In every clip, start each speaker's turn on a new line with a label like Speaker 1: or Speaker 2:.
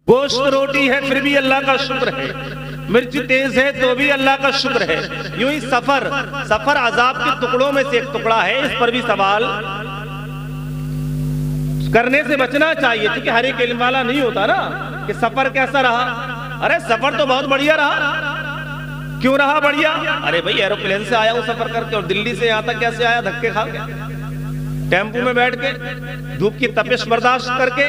Speaker 1: गोश्त रोटी है फिर भी अल्लाह का शुक्र है, मिर्च तेज है तो भी अल्लाह का शुक्र है। यूं ही सफर अजाब के टुकड़ों में से एक टुकड़ा है, इस पर भी सवाल करने से बचना चाहिए, क्योंकि हर एक इल्म वाला नहीं होता ना कि सफर कैसा रहा। अरे सफर तो बहुत बढ़िया रहा। क्यों रहा बढ़िया? अरे भाई एरोप्लेन से आया हूं सफर करके, और दिल्ली से यहां तक कैसे आया? धक्के खा के, टेम्पू में बैठ के, धूप की तपिश बर्दाश्त करके,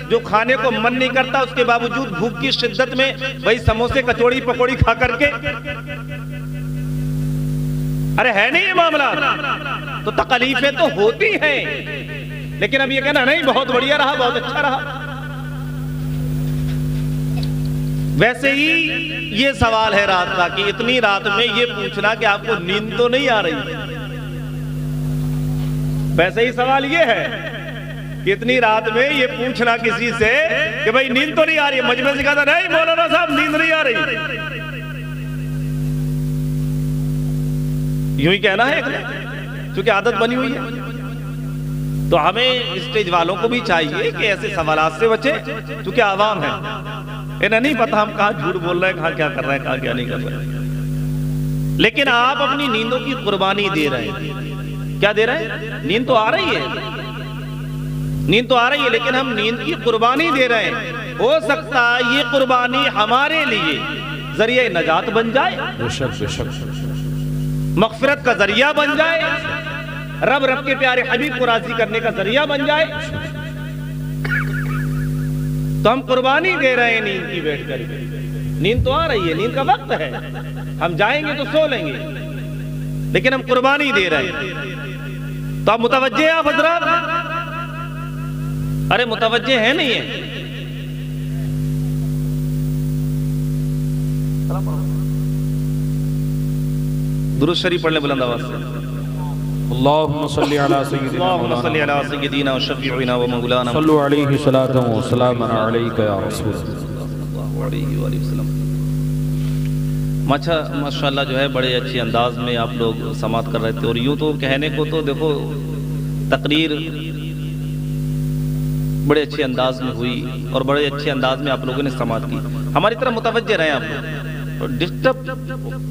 Speaker 1: जो खाने को मन नहीं करता उसके बावजूद भूख की शिद्दत में वही समोसे कचौड़ी पकौड़ी खा करके। अरे है नहीं ये मामला? तो तकलीफें तो होती हैं, लेकिन अब ये कहना नहीं बहुत बढ़िया रहा, बहुत अच्छा रहा। वैसे ही ये सवाल है रात का कि इतनी रात में ये पूछना कि आपको नींद तो नहीं आ रही। वैसे ही सवाल ये है कि इतनी रात में ये पूछना किसी से कि भाई नींद तो नहीं आ रही है। मजमे से कहा था नहीं मौलाना साहब नींद नहीं आ रही, यूं ही कहना है क्योंकि आदत बनी हुई है। तो हमें स्टेज वालों को भी चाहिए कि ऐसे सवालात से बचे, क्योंकि आवाम है, इन्हें नहीं पता हम कहां झूठ बोल रहे हैं, कहां क्या कर रहे हैं, कहां क्या नहीं कर रहे हैं। लेकिन आप अपनी नींदों की कुर्बानी दे रहे हैं। क्या दे रहे हैं? नींद तो आ रही है, नींद तो आ रही है, लेकिन हम नींद की कुर्बानी दे रहे हैं। हो सकता है ये कुर्बानी हमारे लिए जरिए नजात बन जाए, मगफिरत का जरिया बन जाए, रब के प्यारे हबीब को राजी करने का जरिया बन जाए। तो हम कुर्बानी दे रहे हैं नींद की बैठ कर। नींद तो आ रही है, नींद का वक्त है, हम जाएंगे तो सो लेंगे, लेकिन हम कुर्बानी दे रहे हैं। तो आप मुतवज्जे आप हजरात? अरे मुतवज्जे है नहीं है? दुरूद शरीफ पढ़ ले बुलंद आवाज से।
Speaker 2: अल्लाहुम्मा सल्ली अला
Speaker 1: सय्यिदीना व शफीइना व मौलाना
Speaker 2: सल्लु अलैहि सलातन व सलामन अलैका या रसूल
Speaker 1: सल्लल्लाहु अलैहि वसल्लम। माशाअल्लाह जो है बड़े अच्छे अंदाज में आप लोग समात कर रहे थे। और यूं तो कहने को तो देखो तकरीर बड़े अच्छे अंदाज में हुई और बड़े अच्छे अंदाज में आप लोगों ने समात की। हमारी तरफ मुतवज्जे रहे आप लोग, तो डिस्टर्ब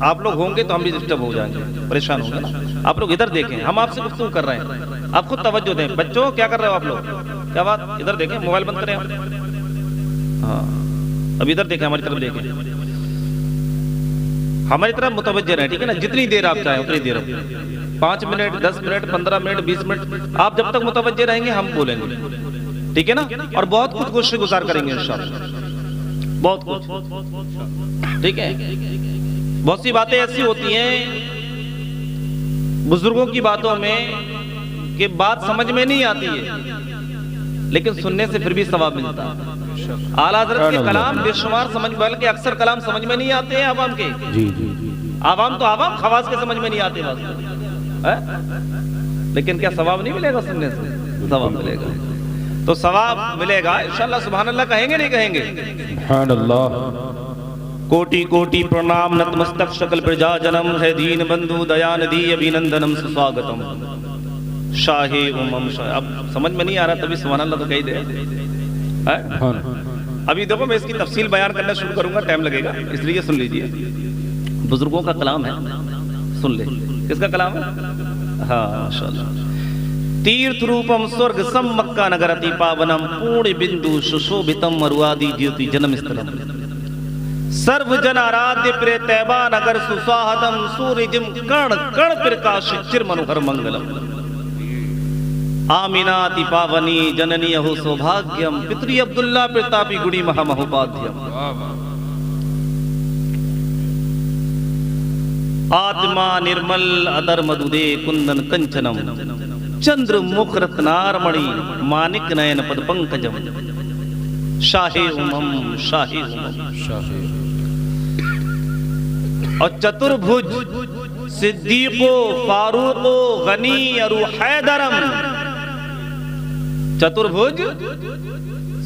Speaker 1: आप लोग होंगे तो हम भी डिस्टर्ब हो जाएंगे, परेशान होंगे ना। आप लोग इधर देखें, हम आपसे गुफ्तगू कर रहे हैं, आप खुद तवज्जो दें। बच्चों क्या कर रहे हो आप लोग? क्या बात? इधर देखें, मोबाइल बंद करें। हाँ अब इधर देखें, हमारी तरफ देखें, हमारी तरफ मुतवज्जे रहे, ठीक है ना। जितनी देर आप चाहें उतनी देर, 5 मिनट 10 मिनट 15 मिनट 20 मिनट, आप जब तक मुतवज्जे रहेंगे हम बोलेंगे, ठीक है ना। और बहुत कुछ कोशिश गुजार करेंगे इंशाअल्लाह, बहुत कुछ, ठीक है। बहुत सी बातें ऐसी होती हैं बुजुर्गों की बातों में कि बात समझ में नहीं आती है, लेकिन सुनने से फिर भी सवाब मिलता है। आला हज़रत के कलाम बेशुमार समझ, बल्कि अक्सर कलाम समझ में नहीं आते हैं आवाम के।
Speaker 2: जी जी
Speaker 1: आवाम तो आवाम खवास के समझ में नहीं आते बस, लेकिन क्या सवाब नहीं मिलेगा? सुनने से सवाब मिलेगा। तो सवाब मिलेगा इंशाअल्लाह। सुभान अल्लाह कहेंगे नहीं कहेंगे?
Speaker 2: सुभान अल्लाह।
Speaker 1: कोटि कोटि प्रणाम नतमस्तक शकल प्रजा जन्म है दीन बंधु दयानिधि अभिनंदनम सुस्वागतम शाहे उमम। अब समझ में नहीं आ रहा तभी सुभान अल्लाह तो कह ही दे। अभी देखो मैं इसकी तफसील बयान करना शुरू करूंगा, टाइम लगेगा, इसलिए सुन लीजिए। बुजुर्गों का कलाम है, सुन ले। किसका कलाम है? हाँ माशाअल्लाह। तीर्थ रूपम स्वर्ग सम मक्का नगरति पावनम पूर्ण बिंदु सुशोभितम मरुआदि ज्योति जन्म स्थलम सर्व जन आराध्य प्रिय तैबा नगर सुस्वाहतम सूर्यजिम कर्ण कर्ण प्रकाश चिर मनोहर मंगलम आमिनाति पावनी जननी अहो सौभाग्यम पितृ अब्दुल्ला प्रतापी गुड़ी महामहोपाध्यम आत्मा निर्मल अदर मधुदे कुंदन कंचनम चंद्र मुख रत्नारमणि मानिक नयन पद पंकजम शाहे उमम शाहे उमम। और चतुर्भुज सिद्दीको फारूको गनी अरु हैदरम। चतुर्भुज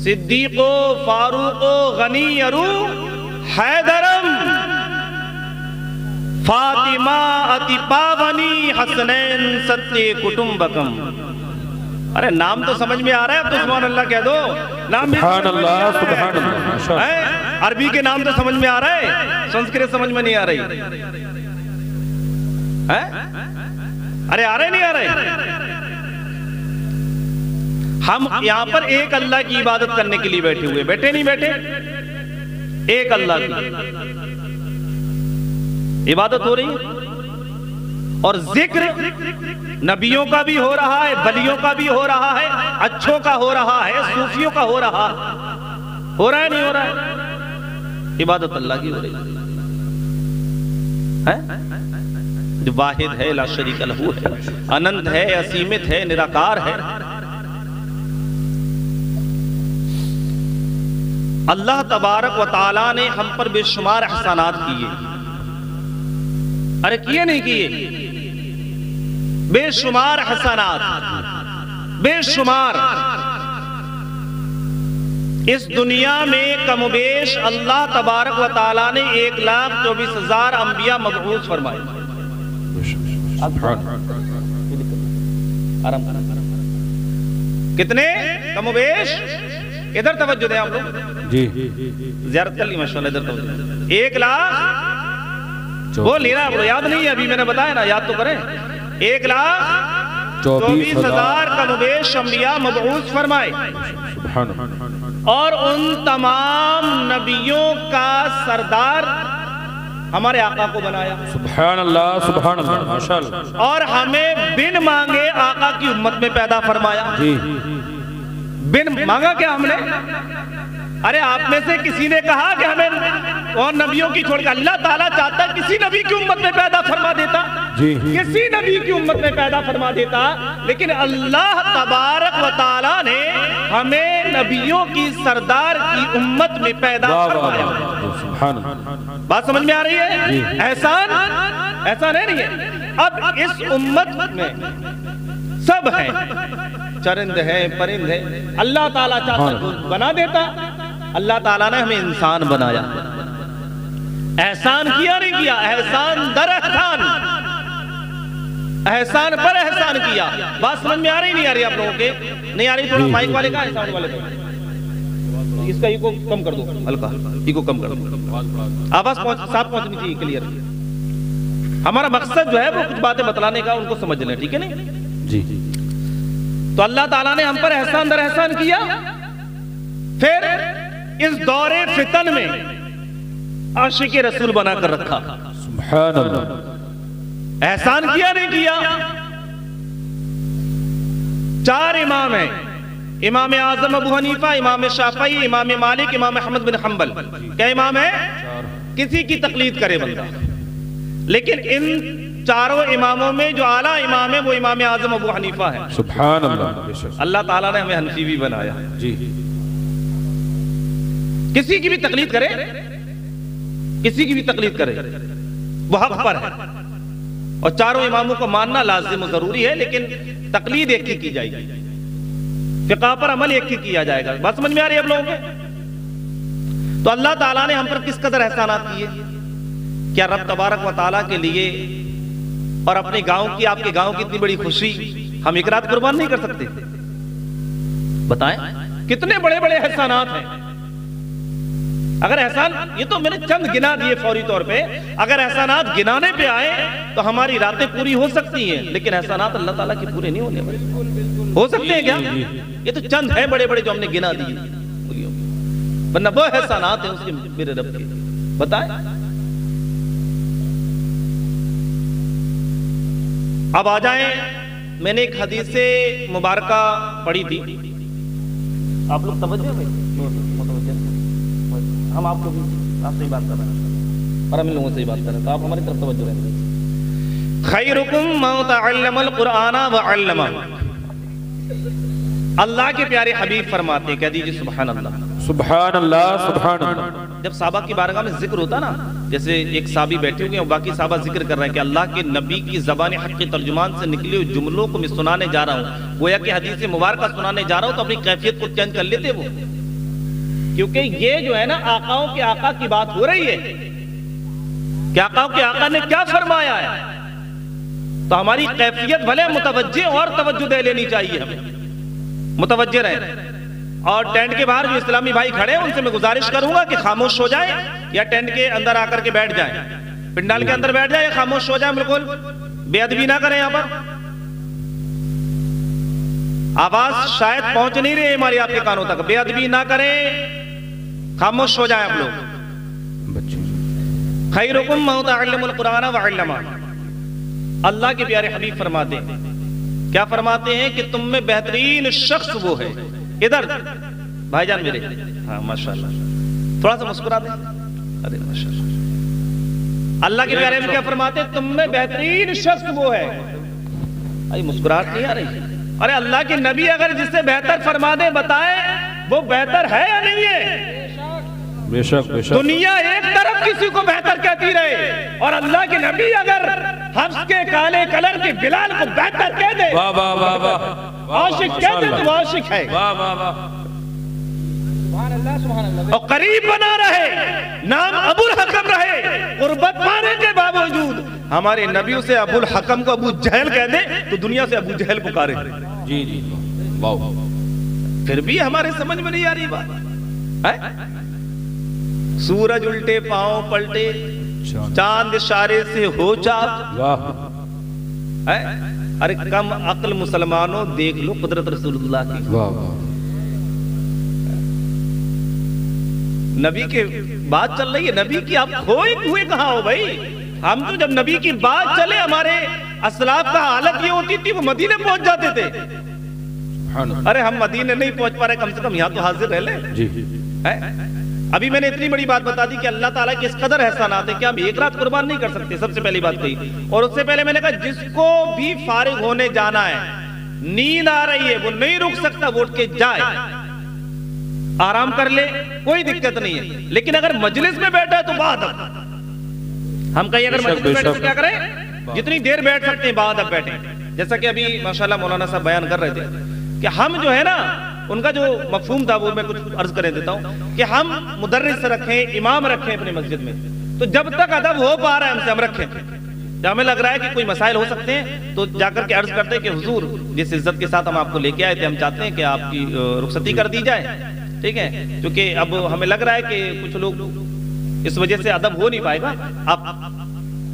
Speaker 1: सिद्दीको फारूको गनी अरु हैदरम फातिमा अति पावनी हसनैन सत्य कुटुंबकम अरे नाम तो समझ में आ रहा है, अब तो सुभान अल्लाह कह दो। नाम भी
Speaker 2: सुभान अल्लाह, सुभान अल्लाह, माशाअल्लाह।
Speaker 1: अरबी के नाम तो समझ में आ रहा है, संस्कृत समझ में नहीं आ रही है? अरे आ रहे नहीं आ रहे? हम यहां पर एक अल्लाह की इबादत करने के लिए बैठे हुए, बैठे नहीं बैठे? एक अल्लाह की इबादत हो रही है और जिक्र नबियों का भी हो रहा है, वलियों का भी हो रहा है, अच्छों का हो रहा है, सूफियों का हो रहा है नहीं हो रहा है? इबादत अल्लाह की हो रही है, जो वाहिद है, ला शरीक लहू है, अनंत है, असीमित है, निराकार है। अल्लाह तबारक व तआला ने हम पर बेशुमार एहसानात किए। अरे किए नहीं किए? बेशुमार एहसानात, बेशुमार। इस दुनिया में कमोबेश अल्लाह तबारक व तआला ने 1,24,000 अंबिया मबऊस फरमाए। कितने कमोबेश? इधर तवज्जो दें आप लोग
Speaker 2: जी,
Speaker 1: ज़ियारत कर ली माशाअल्लाह, इधर तवज्जो। 1,00,000 वो लेना, वो याद नहीं है अभी, मैंने बताया ना, याद तो करें। 1,24,000 कमोबेश अंबिया मबऊस फरमाए और उन तमाम नबियों का सरदार हमारे आका को बनाया।
Speaker 2: सुभान अल्लाह, सुभान अल्लाह, माशाअल्लाह।
Speaker 1: और हमें बिन मांगे आका की उम्मत में पैदा फरमाया।
Speaker 2: जी,
Speaker 1: बिन मांगा क्या हमने? अरे आप में से किसी ने कहा कि हमें और नबियों की छोड़कर अल्लाह ताला चाहता किसी नबी की उम्मत में पैदा फरमा देता,
Speaker 2: जी,
Speaker 1: किसी नबी की उम्मत में पैदा फरमा देता, लेकिन अल्लाह तबारक व तआला ने हमें नबियों की सरदार की उम्मत में पैदा फरमाया।
Speaker 2: सुभान अल्लाह।
Speaker 1: बात समझ में आ रही है? एहसान, एहसान है नहीं है? अब इस उम्मत में सब है, चरिंद है, परिंद है, अल्लाह ताला चाहता तो बना देता। अल्लाह ताला ने हमें इंसान बनाया। एहसान किया नहीं किया? एहसान दर एहसान, एहसान पर एहसान किया। बात समझ में आ रही नहीं आ रही आप लोगों के? नहीं आ रही? थोड़ा माइक वाले का है, साउंड वाले का, इसका इको कम कर दो, हल्का इको कम कर दो, आवाज साफ पहुंचनी चाहिए, क्लियर। हमारा मकसद जो है वो कुछ बातें बतलाने का, उनको समझ लें, ठीक है नहीं
Speaker 2: जी?
Speaker 1: तो अल्लाह ताला ने हम पर एहसान दर एहसान किया। फिर इस दौरे फितन में आशिक रसूल बनाकर रखा।
Speaker 2: सुभान अल्लाह।
Speaker 1: एहसान किया नहीं किया? 4 इमाम हैं, इमाम आजम अबू हनीफा, इमाम शाफई, इमाम मालिक, इमाम अहमद बिन हंबल। क्या इमाम है? किसी की तकलीद करे बंदा, लेकिन इन चारों इमामों में जो आला इमाम है वो इमाम आजम अबू हनीफा है।
Speaker 2: सुभान अल्लाह।
Speaker 1: अल्लाह ताला ने हमें हनफी भी बनाया।
Speaker 2: जी,
Speaker 1: किसी की भी तकलीद करे, किसी की भी तकलीद करे, वो हक पर है। और चारों इमामों को मानना लाजिम जरूरी है, लेकिन तकलीद एक ही की जाएगी, फिक़ह पर अमल एक ही किया जाएगा। बात समझ में आ रही है आप लोगों के? तो अल्लाह ताला ने हम पर किस कदर एहसानात किए। क्या रब तबारक व तआला के लिए और अपने गांव की, आपके गांव की इतनी बड़ी खुशी हम एक रात कुर्बान नहीं कर सकते? बताएं, कितने बड़े बड़े एहसानात हैं। अगर एहसान, ये तो मैंने चंद गिना दिए फौरी तौर पे, अगर एहसानात गिनाने पे आए तो हमारी रातें पूरी हो सकती हैं, लेकिन एहसानात अल्लाह ताला के पूरे नहीं होने वाले। हो सकते हैं क्या? ये तो चंद है बड़े बड़े जो हमने गिना दिए, वरना वो एहसानात है उसके मेरे रब के। बताएं, अब आ जाएं, मैंने एक हदीस से मुबारका पढ़ी थी, आप लोग तवज्जो में, हम आपको भी आपसे ही बात कर रहे हैं और हम इन लोगों से ही बात कर रहे हैं, तो आप हमारी तरफ तवज्जो रहेंगे। खैरुकुम मन तअल्लमल कुरआन व अल्लमा। अल्लाह के प्यारे हबीब फरमाते, कह दीजिए सुभान अल्लाह,
Speaker 2: सुभान अल्लाह, सुभान अल्लाह।
Speaker 1: जब साहबा की बारगाह में जिक्र होता ना, जैसे एक साहबी बैठे हुए हैं और बाकी साहबा जिक्र कर रहे हैं कि अल्लाह के नबी की ज़बान हक़ के तर्जुमान से निकले हुए जुमलों को मैं सुनाने जा रहा हूँ, गोया कि हदीस मुबारका सुनाने जा रहा हूँ, तो अपनी कैफियत को चेंज कर लेते वो, क्योंकि ये जो है ना आकाओं के आका की बात हो रही है कि आकाओं के आका ने क्या फरमाया है, तो हमारी कैफियत भले मुतवज्जे और तवज्जो दे लेनी चाहिए हमें। मुतवज्जे रहे। और टेंट के बाहर जो इस्लामी भाई खड़े हैं उनसे मैं गुजारिश करूंगा कि खामोश हो जाए या टेंट के अंदर आकर के बैठ जाए, पंडाल के अंदर बैठ जाए या खामोश हो जाए, बिल्कुल बेअदबी ना करें। यहां पर आवाज शायद पहुंच नहीं रही हमारी आपके कानों तक, बेअदबी ना करें, खामोश हो जाए आप लोग। खैरुकुम मन तअल्लमल कुरान व अल्लमा। अल्लाह के प्यारे हबीब फरमाते हैं, क्या फरमाते हैं कि तुम में बेहतरीन शख्स वो है। इधर भाईजान मेरे, हाँ माशाल्लाह, थोड़ा सा मुस्कुरा दे। अरे माशाल्लाह, अल्लाह के प्यारे में क्या फरमाते हैं, तुम में बेहतरीन शख्स वो है। अरे मुस्कुराहट नहीं आ रही। अरे अल्लाह के नबी अगर जिससे बेहतर फरमा दे, बताए वो बेहतर है या नहीं है?
Speaker 2: बेशक बेशक।
Speaker 1: दुनिया एक तरफ किसी को बेहतर कहती रहे और अल्लाह के नबी अगर हफ्स के काले कलर के बिलाल को बेहतर कह दे,
Speaker 2: वाह वाह वाह वाह,
Speaker 1: आशिक कह दे तो आशिक है।
Speaker 2: वाह वाह वाह,
Speaker 1: और करीब बना रहे, नाम अबुल हकम रहे, कुर्बत पाने के बावजूद हमारे नबी उसे अबुल हकम को अबू जहल कह दे तो दुनिया से अबू जहल पुकारे।
Speaker 2: जी जी, वाह।
Speaker 1: फिर भी हमारे समझ में नहीं आ रही बात है? सूरज उल्टे पांव पलटे, चांद इशारे से हो चाप।
Speaker 2: वाह।
Speaker 1: अरे कम अक्ल मुसलमानों, देख लो कुदरत रसूलुल्लाह की।
Speaker 2: वाह वाह।
Speaker 1: नबी के बात चल रही है, नबी की आप खोए हुए कहां हो भाई? हम तो जब नबी की बात चले, हमारे असलाफ का हालत ये होती थी वो मदीने पहुंच जाते थे। अरे हम मदीने नहीं पहुंच पा रहे, कम से कम यहां तो हाजिर रह ले।
Speaker 2: जी
Speaker 1: है? अभी मैंने इतनी बड़ी बात बता दी कि अल्लाह ताला के इस कदर एहसानात है कि हम एक रात कुर्बान नहीं कर सकते। सबसे पहली बात कही। और उससे पहले मैंने कहा जिसको भी फारिग होने जाना है, नींद आ रही है, वो नहीं रुक सकता, वो उठ के जाए, आराम कर ले, कोई दिक्कत नहीं है। लेकिन अगर मजलिस में बैठा है तो बाद हम कहीं अगर मजलिस में बैठे तो क्या करें, जितनी देर बैठ सकते हैं बाद अब बैठे। जैसा कि अभी माशाल्लाह मौलाना साहब बयान कर रहे थे कि हम जो है ना, उनका जो मफहूम था वो मैं कुछ अर्ज कर देता हूं कि हम मुदर्रिस रखें, इमाम रखें अपने मस्जिद में, तो जब तक अदब हो पा रहा है हमसे हम रखें। जब हमें लग रहा है कि कोई मसाइल हो सकते हैं तो जाकर के अर्ज करते हैं कि हुजूर जिस इज्जत के साथ हम आपको लेके आए थे, हम चाहते हैं कि आपकी रुखसती कर दी जाए, ठीक है, क्योंकि अब हमें लग रहा है कि कुछ लोग इस वजह से अदब हो नहीं पाएगा। आप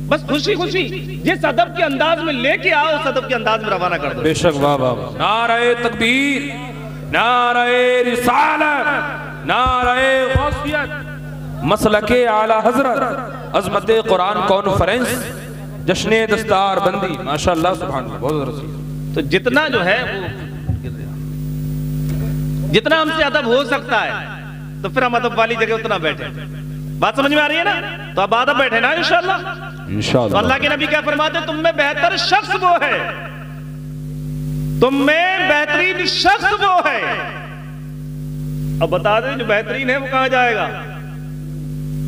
Speaker 1: बस खुशी खुशी जिस अदब के अंदाज में लेके आओ उस अदब के अंदाज में रवाना कर दो।
Speaker 2: बेशक, वाह वाह। नारे तकबीर, नारे रिसालत, नारे गौसियत, मसलके आला हजरत, अजमत कुरान कॉन्फ्रेंस, जश्न दस्तार बंदी, माशाअल्लाह सुभान अल्लाह, बहुत जबरदस्त।
Speaker 1: तो जितना जो है वो जितना हमसे अदब हो सकता है तो फिर हम अदब वाली जगह उतना बैठे। बात समझ में आ रही है ना? तो अब अदब बैठे ना इंशाअल्लाह।
Speaker 2: इंशाअल्लाह।
Speaker 1: तो अल्लाह के नबी क्या फरमाते, तुम में बेहतर शख्स वो है, तुम में बेहतरीन शख्स वो है। अब बता दें जो बेहतरीन है वो कहां जाएगा?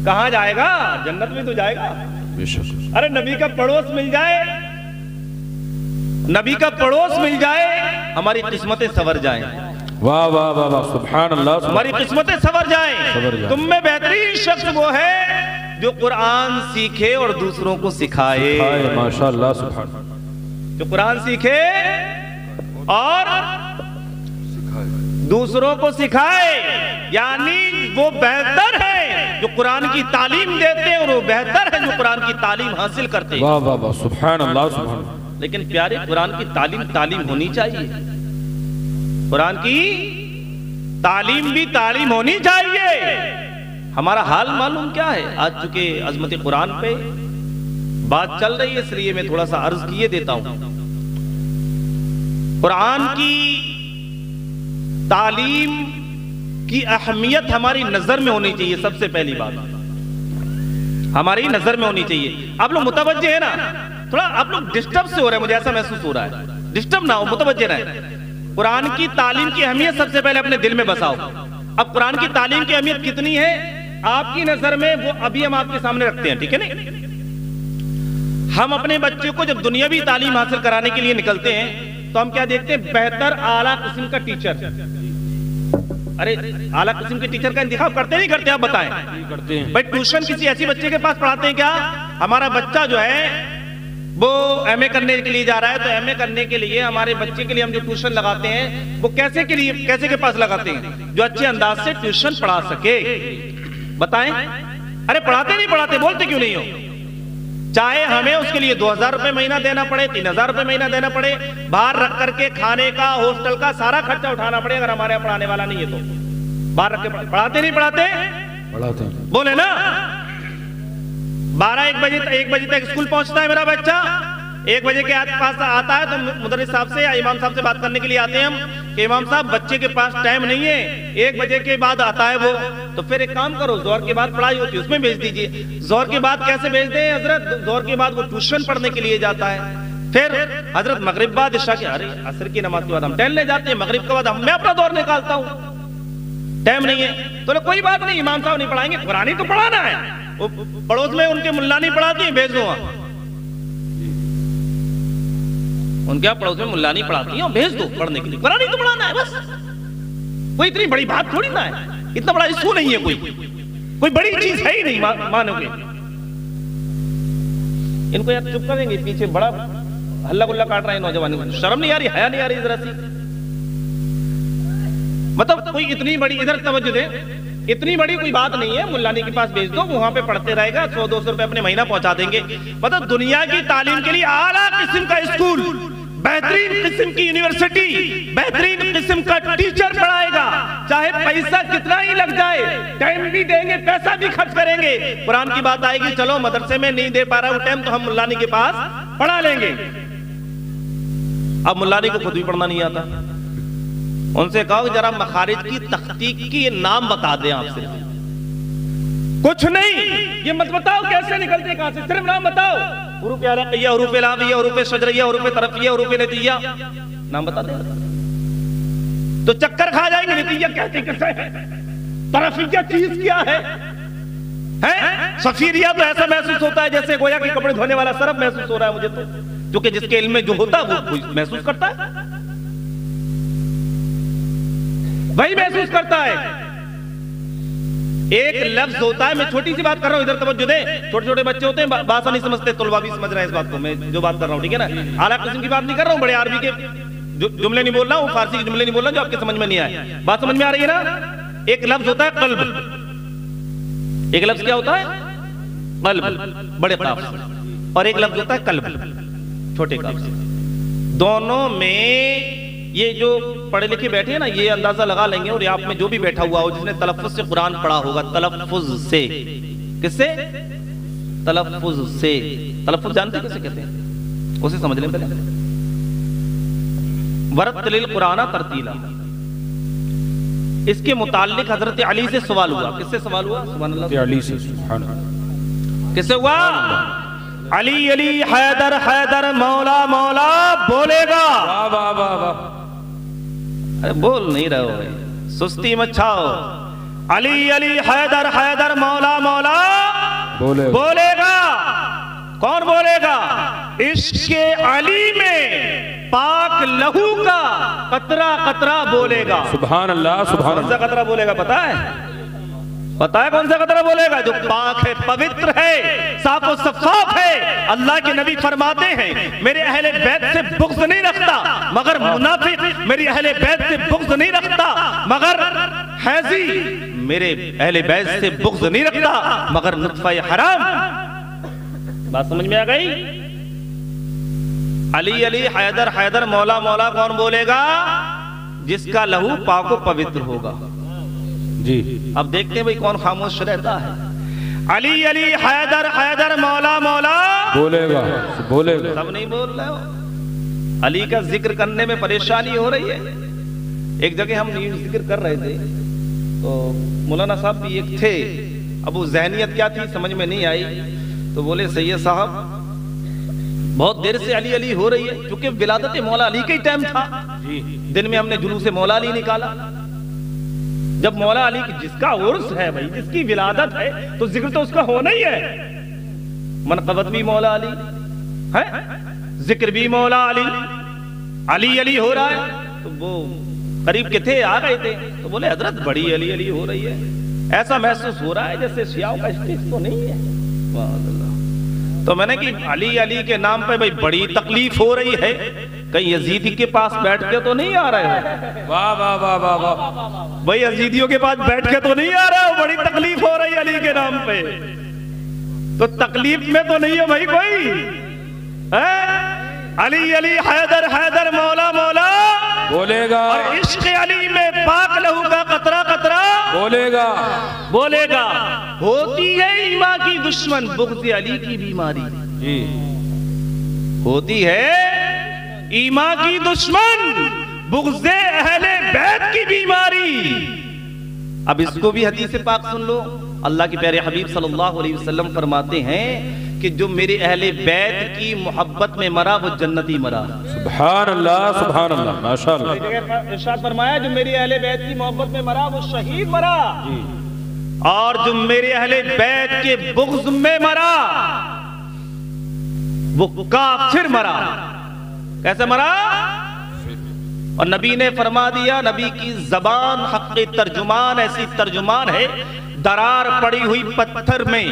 Speaker 1: कहां जाएगा? जन्नत में तो जाएगा। अरे नबी का पड़ोस मिल जाए, नबी का पड़ोस मिल जाए, हमारी किस्मतें संवर जाएं।
Speaker 2: वाह वाह वाह वाह, सुभान अल्लाह,
Speaker 1: हमारी किस्मतें संवर जाएं। तुम में बेहतरीन शख्स वो है जो कुरान सीखे और दूसरों को सिखाए।
Speaker 2: माशाअल्लाह सुभान।
Speaker 1: जो कुरान सीखे और दूसरों को सिखाए, यानी वो बेहतर है जो कुरान की तालीम देते हैं और वो बेहतर है जो कुरान की तालीम हासिल करते हैं।
Speaker 2: वाह वाह वाह, सुभान अल्लाह सुभान।
Speaker 1: लेकिन प्यारे कुरान की तालीम होनी चाहिए, कुरान की तालीम भी तालीम होनी चाहिए। हमारा हाल मालूम क्या है? आज चूंकि अजमत कुरान पे बात चल रही है इसलिए मैं थोड़ा सा अर्ज किए देता हूं। कुरान की तालीम की अहमियत हमारी नजर में होनी चाहिए। सबसे पहली बात हमारी नजर में होनी चाहिए। आप लोग मुतवज्जे है ना, थोड़ा आप लोग डिस्टर्ब से हो रहे हैं, मुझे ऐसा महसूस हो रहा है। डिस्टर्ब ना हो, मुतवज्जे रहे। कुरान की तालीम की अहमियत सबसे पहले अपने दिल में बसाओ। अब कुरान की तालीम की अहमियत कितनी है आपकी नजर में, वो अभी हम आपके सामने रखते हैं, ठीक है ना? हम अपने बच्चे को जब दुनियावी तालीम हासिल कराने के लिए निकलते हैं तो हम क्या देखते हैं? बेहतर आला किस्म का टीचर। अरे आला किस्म के टीचर का इंतखाब करते नहीं करते? आप बताएं।
Speaker 2: करते हैं
Speaker 1: भाई ट्यूशन किसी ऐसी बच्चे के पास पढ़ाते हैं क्या? हमारा बच्चा जो है वो एमए करने के लिए जा रहा है, तो एमए करने के लिए हमारे बच्चे के लिए हम जो ट्यूशन लगाते हैं वो कैसे के पास लगाते हैं? जो अच्छे अंदाज से ट्यूशन पढ़ा सके। बताएं, अरे पढ़ाते नहीं पढ़ाते, बोलते क्यों नहीं हो? चाहे हमें उसके लिए 2000 रुपए महीना देना पड़े, 3000 रुपए महीना देना पड़े, बाहर रख करके खाने का, हॉस्टल का सारा खर्चा उठाना पड़े, अगर हमारे यहाँ पढ़ाने वाला नहीं है तो बाहर रख के पढ़ाते नहीं पढ़ाते? पढ़ाते बोले ना। 1 बजे तक स्कूल पहुंचता है मेरा बच्चा, 1 बजे के आसपास आता है तो मुदर्रिस साहब से या इमाम साहब से बात करने के लिए आते हैं हम कि इमाम साहब बच्चे के पास टाइम नहीं है, 1 बजे के बाद आता है वो, तो फिर एक काम करो, जोहर के बाद पढ़ाई होती है उसमें भेज दीजिए। जोहर के बाद कैसे भेज दें हजरत? जोहर के बाद वो ट्यूशन पढ़ने के लिए जाता है, फिर हजरत मगरिब बाद इशा के, अरे असर की नमाज के बाद हम टहलने जाते हैं, मगरिब के बाद मैं अपना दौर निकालता हूँ, टाइम नहीं है। तो कोई बात नहीं, इमाम साहब नहीं पढ़ाएंगे, कुरान ही तो पढ़ाना है, वो पड़ोस में उनके मुल्ला नहीं पढ़ाती, भेज दो वहां, उनके यहाँ पड़ोस में मुल्ला नहीं पढ़ाती है, भेज दो पढ़ने के लिए, कुरान ही तो पढ़ाना है बस। कोई इतनी बड़ी बात थोड़ी ना है, इतना बड़ा इशू नहीं है, कोई बड़ी चीज है ही नहीं, मानोगे। इनको यार चुप करेंगे, पीछे बड़ा हल्ला गुल्ला काट रहे हैं नौजवानों को, शर्म नहीं आ रही, हया नहीं आ रही जरा सी? मतलब कोई इतनी बड़ी, इधर तवज्जो दे, इतनी बड़ी कोई बात नहीं है, मुल्लानी के पास भेज दो, वहां पे पढ़ते रहेगा, 100-200 रुपए अपने महीना पहुंचा देंगे। मतलब दुनिया की तालीम के लिए आला किस्म का स्कूल, बेहतरीन किस्म की यूनिवर्सिटी, बेहतरीन किस्म का टीचर पढ़ाएगा, चाहे पैसा कितना ही लग जाए, टाइम भी देंगे, पैसा भी खर्च करेंगे। कुरान की बात आएगी, चलो मदरसे में नहीं दे पा रहा वो टाइम, तो हम मुल्लानी के पास पढ़ा लेंगे। अब मुल्लानी को खुद भी पढ़ना नहीं आता, उनसे कहो जरा मखारिज की तख्तीक की ये नाम बता दें आपसे, कुछ नहीं, ये मत बताओ कैसे निकलते कहां से, सिर्फ नाम बताओ, हुरूफ अलक़िया, हुरूफ लामिया, हुरूफ शजरिया, हुरूफ तरफिया, हुरूफ नतिया, नाम बता दें तो चक्कर खा जाएंगे। नतिया कहते कैसे है, तरफिया चीज क्या है? सफीरिया तो ऐसा महसूस होता है जैसे गोया के कपड़े धोने वाला सरफ महसूस हो रहा है मुझे तो, क्योंकि जिसके इल्म में जो होता है वो महसूस करता है, वही महसूस करता है। एक लफ्ज होता है, मैं छोटी सी बात कर रहा हूं, इधर तवज्जो दे, छोटे छोटे बच्चे होते हैं भाषा नहीं समझते, तुलबा भी समझ रहे हैं इस बात को, मैं जो बात कर रहा हूं, ठीक है ना? आला किस्म की बात नहीं कर रहा हूं, बड़े अरबी के जुमले नहीं बोल रहा हूं, फारसी के जुमले नहीं बोल रहा हूं जो आपके समझ में नहीं आए, बात समझ में आ रही है ना? एक लफ्ज होता है कल्ब, एक लफ्ज क्या होता है? कल्ब बड़े काफ से, और एक लफ्ज होता है कल्ब छोटे काफ से। दोनों में ये जो पढ़े लिखे बैठे हैं ना, ये अंदाजा लगा लेंगे, और आप में जो भी बैठा हुआ हो जिसने तलफ्फुज से कुरान पढ़ा होगा, तलफ्फुज से, किससे? तलफ्फुज से। तलफ्फुज जानते किसे कहते हैं? उसे समझ लें पहले। वरत्तिलिल कुरान तरतीला, इसके मुताल्लिक हजरत अली से सवाल हुआ। किससे सवाल हुआ? सुभान अल्लाह, अली से। किससे हुआ? अली अली हैदर हैदर मौला मौला बोलेगा। वाह वाह वाह वाह, अरे बोल नहीं रहे हो, सुस्ती मत छाओ। अली अली हैदर हैदर मौला मौला बोलेगा। कौन बोलेगा? इश्क़े अली में पाक लहू का कतरा कतरा बोलेगा। सुभान अल्लाह सुभान अल्लाह। कौन सा कतरा बोलेगा पता है? पता है कौन सा कतरा बोलेगा? जो पाक है, पवित्र है, साफ और सफाफ है। अल्लाह के नबी फरमाते हैं, मेरे अहले बैत से बुग़्ज़ नहीं रखता मगर मुनाफिक, मेरी अहले बैत से बुग़्ज़ नहीं रखता मगर हैज़ी, मेरे अहले बैत से बुग़्ज़ नहीं रखता मगर नुत्फ़ा हराम। बात समझ में आ गई? अली अली हैदर हैदर मौला मौला कौन बोलेगा? जिसका लहू पाक और पवित्र होगा जी। अब देखते हैं भाई कौन खामोश रहता है। अली अली हैदर हैदर मौला मौला बोलेगा, बोलेगा। सब नहीं बोल रहे हो। अली का जिक्र करने में परेशानी हो रही है। एक जगह हम जिक्र कर रहे थे तो मौलाना साहब भी एक थे, अब वो ज़हनियत क्या थी समझ में नहीं आई, तो बोले सैयद साहब बहुत देर से अली अली हो रही है, क्योंकि विलादत मौला अली का ही टाइम था। दिन में हमने जुलूस मौला अली निकाला। जब मौला अली की जिसका उर्स है भाई, जिसकी विलादत है, तो जिक्र तो उसका होना ही है। मनक़बत भी मौला अली है, जिक्र भी मौला अली, अली अली हो रहा है। तो वो करीब के थे, आ गए थे, तो बोले हजरत बड़ी अली अली हो रही है, ऐसा महसूस हो रहा है जैसे शियाओं का स्टेज तो नहीं है। तो मैंने कि अली अली के नाम पे भाई बड़ी तकलीफ हो रही है, कहीं यजीदी के पास बैठ के तो नहीं आ रहे हो?
Speaker 2: वाह वाह वाह वाह वाह,
Speaker 1: भाई यजीदियों के पास बैठ के तो नहीं आ रहे हो? बड़ी तकलीफ हो रही है अली के नाम पे, तो तकलीफ में तो नहीं है भाई कोई है? अली अली हैदर हैदर मौला मौला
Speaker 2: बोलेगा,
Speaker 1: और इश्क अली में पाक लहू का कतरा कतरा
Speaker 2: बोलेगा
Speaker 1: बोलेगा। होती है ईमा की दुश्मन बुग़्ज़ अली की बीमारी
Speaker 2: जी,
Speaker 1: होती है ईमा की दुश्मन बुग़्ज़ अहले बैत की बीमारी। अब इसको भी हदीस पाक सुन लो। अल्लाह के प्यारे हबीब सल्लल्लाहु अलैहि वसल्लम फरमाते हैं कि जो मेरे अहले बैत की मोहब्बत में मरा वो जन्नती मरा।
Speaker 2: सुभान अल्लाह माशाअल्लाह।
Speaker 1: इरशाद फरमाया जो मेरे अहले बैत की मोहब्बत में मरा वो शहीद मरा, और जो मेरे अहले बैत के बुग़्ज़ में मरा वो काफिर मरा। कैसे मरा? और नबी ने फरमा दिया, नबी की जबान हक़ तर्जुमान ऐसी तर्जुमान है, दरार पड़ी हुई पत्थर में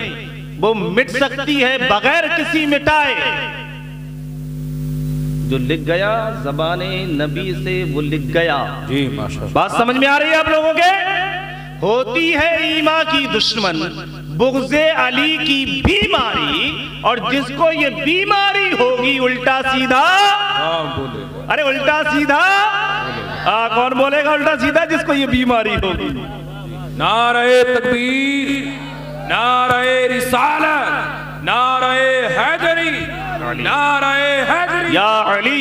Speaker 1: वो मिट सकती है बगैर किसी मिटाए। जो लिख गया ज़बाने नबी से वो लिख गया
Speaker 2: जी माशाअल्लाह।
Speaker 1: बात समझ में आ रही है आप लोगों के? होती है ईमा की दुश्मन बुग़्ज़ अली की बीमारी, और जिसको ये बीमारी होगी उल्टा सीधा,
Speaker 2: बोलेगा,
Speaker 1: अरे उल्टा सीधा कौन बोलेगा उल्टा सीधा? जिसको ये बीमारी होगी।
Speaker 2: नारे तकबीर, नारे रिसालत, नारे हैदरी, नारे हैदरी
Speaker 1: या अली,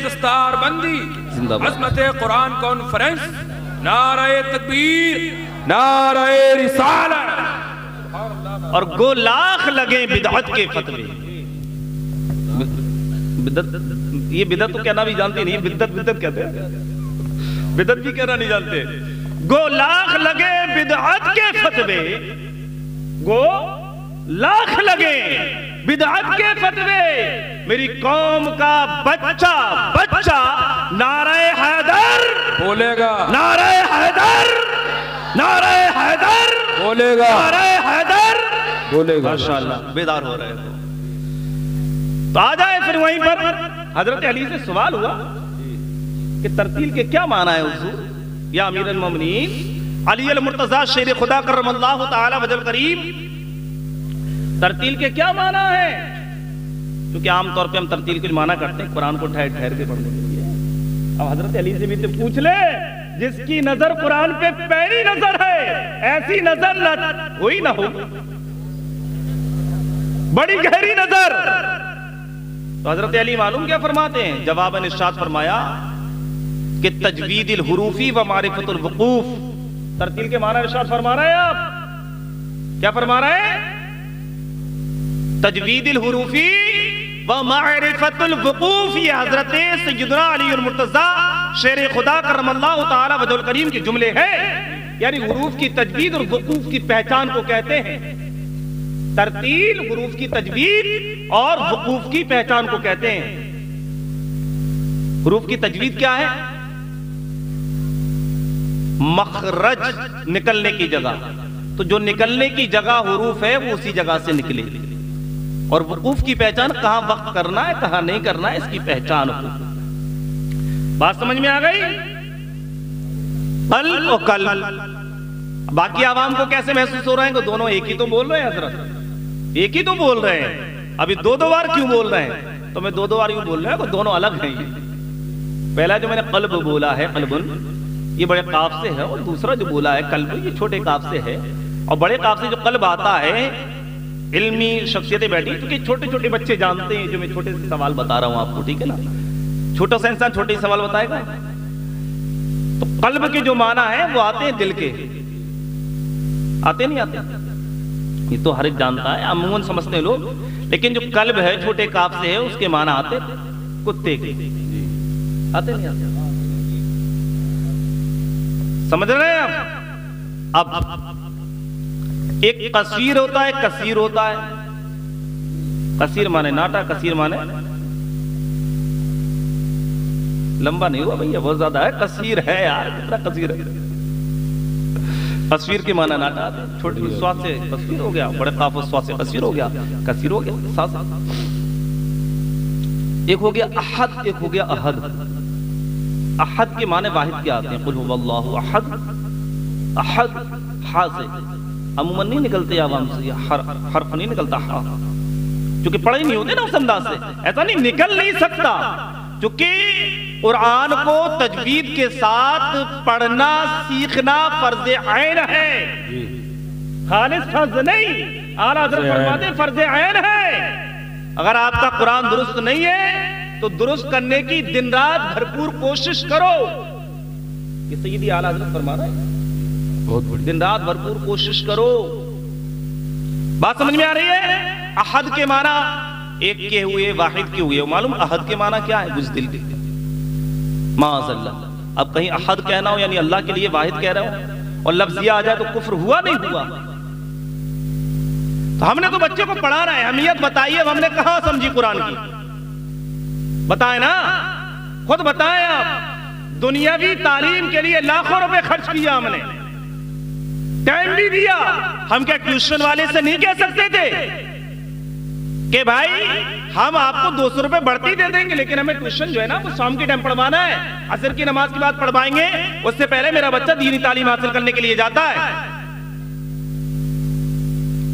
Speaker 2: दस्तार बंदी,
Speaker 1: जिंदाबाद।
Speaker 2: अज़मत कुरान कॉन्फ्रेंस, नारे तकबीर, नारे रिसालत।
Speaker 1: और गो लाख लगे बिदअत के फतवे। बिदअत, ये बिदअत तो कहना भी जानते नहीं, बिदअत बिदअत कहते हैं, बिदअत भी कहना नहीं जानते। गो लाख लगे बिदअत के फतवे, गो लाख लगे बिदअत के फतवे, मेरी कौम का बच्चा बच्चा नारे हैदर
Speaker 2: बोलेगा,
Speaker 1: नारे हैदर, नारे हैदर
Speaker 2: बोलेगा,
Speaker 1: नारे हैदर
Speaker 2: बोलेगा।
Speaker 1: माशाअल्लाह बेदार हो रहे हो। तो आ जाए फिर वहीं पर हजरत अली से सवाल हुआ कि तरतील के क्या माना है हुजूर या अमीर अल मोमिनीन अली अल मुर्तजा शेर खुदा करमल्लाहु ताला वजल करीम, तरतील के क्या माना है? क्योंकि आमतौर पे हम तरतील के माना करते हैं कुरान को ठहर ठहर के पढ़ने के लिए। अब हजरत अली से भी तो पूछ ले, जिसकी नजर कुरान पे पहली नजर है, ऐसी नजर न हुई ना हो, बड़ी गहरी नजर। तो हजरत अली मालूम क्या फरमाते हैं? जवाबन इरशाद फरमाया कि तजवीदिल हुरूफी व मारिफतुल वुकूफ। तरतील के माना इरशाद फरमा रहे हैं आप, क्या फरमा रहे हैं? तजवीदिल हुरूफी व मारिफतुल वुकूफ, ये हजरत सय्यदना अली अल मुर्तजा शेर खुदा करमल्लाहु ताला वजहुल करीम के जुमले हैं। यानी हुरूफ की तजवीद और वुकूफ की पहचान को कहते हैं। तरतील हुरूफ की तजवीद और वुकूफ की पहचान को कहते हैं। हुरूफ की तजवीद क्या है? मखरज, निकलने की जगह। तो जो निकलने की जगह हुरूफ है वो उसी जगह से निकले। और वुकूफ की पहचान कहां वक्त करना है कहां नहीं करना है, इसकी पहचान हो। बात समझ में आ गई? कल और कल। बाकी आवाम को कैसे महसूस हो रहा है कि दोनों एक ही तो बोल रहे हैं हजरत, एक ही तो बोल रहे हैं, अभी दो दो बार क्यों बोल रहे हैं? तो मैं दो दो बार यूं बोल रहा हूं, दोनों अलग हैं। पहला जो मैंने कल्ब बोला है, कल्बुन, ये बड़े काफ से है, और दूसरा जो बोला है कल्ब, ये छोटे काफ से है। और बड़े काफ से जो कल्ब आता है, इल्मी शख्सियतें बैठी, क्योंकि छोटे छोटे बच्चे जानते हैं। जो मैं छोटे से सवाल बता रहा हूं आपको, ठीक है ना? छोटा सा इंसान छोटे सवाल बताएगा। तो कल्ब के जो माना है वो आते हैं दिल के, आते नहीं आते? ये तो हर एक जानता है, अमूमन समझते हैं लोग। लेकिन जो कल्ब है छोटे काफ से है, उसके माना आते कुत्ते के, आते नहीं आते? समझ रहे हैं आप? अब एक कसीर होता है, कसीर होता है। कसीर माने नाटा, कसीर माने लंबा नहीं हुआ भैया, बहुत ज्यादा है। कसीर है यार, कितना कसीर है? तस्वीर के माना नाटा, छोटी स्वाद से तस्वीर हो गया, बड़े काफ स्वाद से कसीर हो गया, कसीर हो गया साथ। एक हो गया अहद, एक हो गया अहद। अहद के माने वाहिद क्या आते हैं? कुल हुवल्लाहु अहद। अहद हा से अमूमन नहीं निकलते आवाम से, हर्फ नहीं निकलता हा, क्योंकि पढ़े नहीं होते ना उस अंदाज से, ऐसा नहीं निकल नहीं सकता। क्योंकि कुरान को तजवीद के साथ पढ़ना सीखना फर्ज ऐन है, खालिस फर्ज नहीं। आला हज़रत फरमाते फर्ज ऐन है। अगर आपका कुरान दुरुस्त नहीं है तो दुरुस्त करने की दिन रात भरपूर कोशिश करो। ये सैयदी आला हज़रत फरमा रहे हैं, बहुत बड़ी दिन रात भरपूर कोशिश करो। बात समझ में आ रही है? अहद के माना एक के हुए, वाहिद के हुए। मालूम अहद के माना क्या है? बुज़दिल के, माअज़ल्लाह। अब कहीं अहद कहना हो यानी अल्लाह के लिए वाहिद कह रहा हो और लफ्ज़ ये आ जाए तो कुफ्र हुआ नहीं हुआ? तो हमने तो बच्चे को पढ़ाना है, अहमियत बताइए। अब हमने कहां समझी कुरान की? बताएं ना, खुद बताएं आप। दुनियावी तालीम के लिए लाखों रुपए खर्च किया हमने, टाइम भी दिया। हम क्या ट्यूशन वाले से नहीं कह सकते थे कि भाई हम आपको 200 रुपए बढ़ती दे देंगे, लेकिन हमें ट्यूशन जो है ना वो शाम के टाइम पढ़वाना है, असर की नमाज के बाद पढ़वाएंगे, उससे पहले मेरा बच्चा दीनी तालीम हासिल करने के लिए जाता है,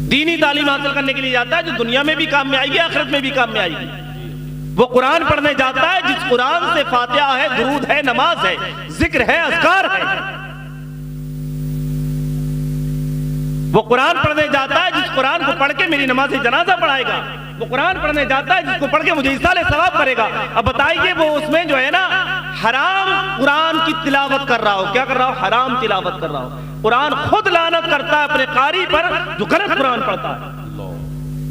Speaker 1: दीनी तालीम हासिल करने के लिए जाता है जो दुनिया में भी काम में आएगी, आखिरत में भी काम में आएगी। वो कुरान पढ़ने जाता है जिस कुरान से फातिहा है, दुरूद है, नमाज है, जिक्र है, अज़कार है। वो कुरान पढ़ने जाता है जिस कुरान को पढ़ के मेरी नमाज जनाजा पढ़ाएगा। वो कुरान पढ़ने जाता है जिसको पढ़ के मुझे इसाले सवाब करेगा। अब बताइए वो उसमें जो है ना हराम कुरान की तिलावत कर रहा हो, क्या कर रहा हो? हराम तिलावत कर रहा हो। कुरान खुद लानत करता है अपने कारी पर जो गलत कुरान पढ़ता है।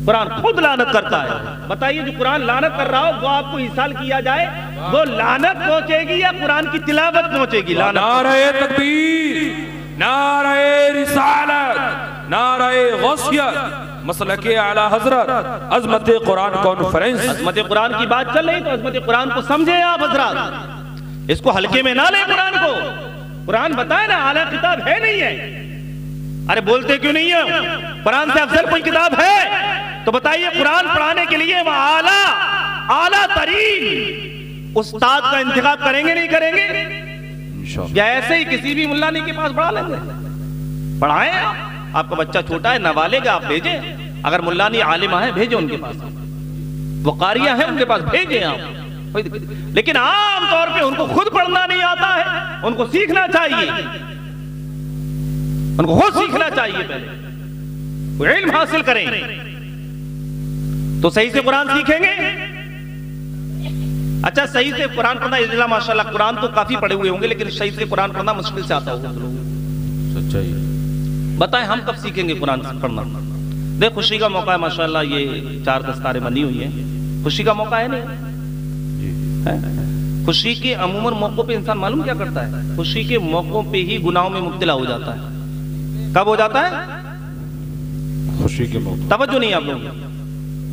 Speaker 1: कुरान खुद लानत करता है। बताइए जो कुरान लानत कर रहा हो वो आपको इसाल किया जाए, वो लानत पहुंचेगी या कुरान की तिलावत पहुंचेगी? लानत।
Speaker 2: नारे तकबीर, नारे रिसालत, नारे गौसियत, मसलके आला हजरत, अज़मत कुरान कॉन्फ्रेंस। अज़मत कुरान की बात चल रही तो अज़मत कुरान को समझे आप हजरात, इसको हल्के में ना ले। कुरान को कुरान बताए ना आला किताब है नहीं है। अरे बोलते क्यों नहीं है? कुरान से अफजल कोई किताब है तो बताइए। कुरान पढ़ाने के लिए वह आला तरीन उस्ताद का इंतखाब करेंगे नहीं करेंगे? या ऐसे ही किसी भी मुल्लानी के पास पढ़ा लेंगे? पढ़ाएं आप। आपका बच्चा छोटा है, नाबालिग आप भेजें। अगर मुल्लानी आलिमा है भेजें उनके पास, वो कारिया है उनके पास भेजें आप। लेकिन आम तौर पे उनको खुद पढ़ना नहीं आता है, उनको सीखना चाहिए, उनको खुद सीखना चाहिए। पहले वो इल्म हासिल करें तो सही से कुरान सीखेंगे। अच्छा सही से कुरान पढ़ना, इल्ला माशाल्लाह कुरान तो काफी पढ़े हुए होंगे लेकिन सही से कुरान पढ़ना मुश्किल से आता होगा। सच्चाई
Speaker 1: बताएं हम कब सीखेंगे कुरान पढ़ना? देख खुशी का मौका है माशाल्लाह, ये 4 दस्तारें बनी हुई हैं, खुशी का मौका है नहीं है? खुशी के अमूमन मौकों पे इंसान मालूम क्या करता है? खुशी के मौकों पे ही गुनाहों में मुब्तला हो जाता है। कब हो जाता है?
Speaker 2: खुशी के मौके।
Speaker 1: तवज्जो नहीं आप लोग।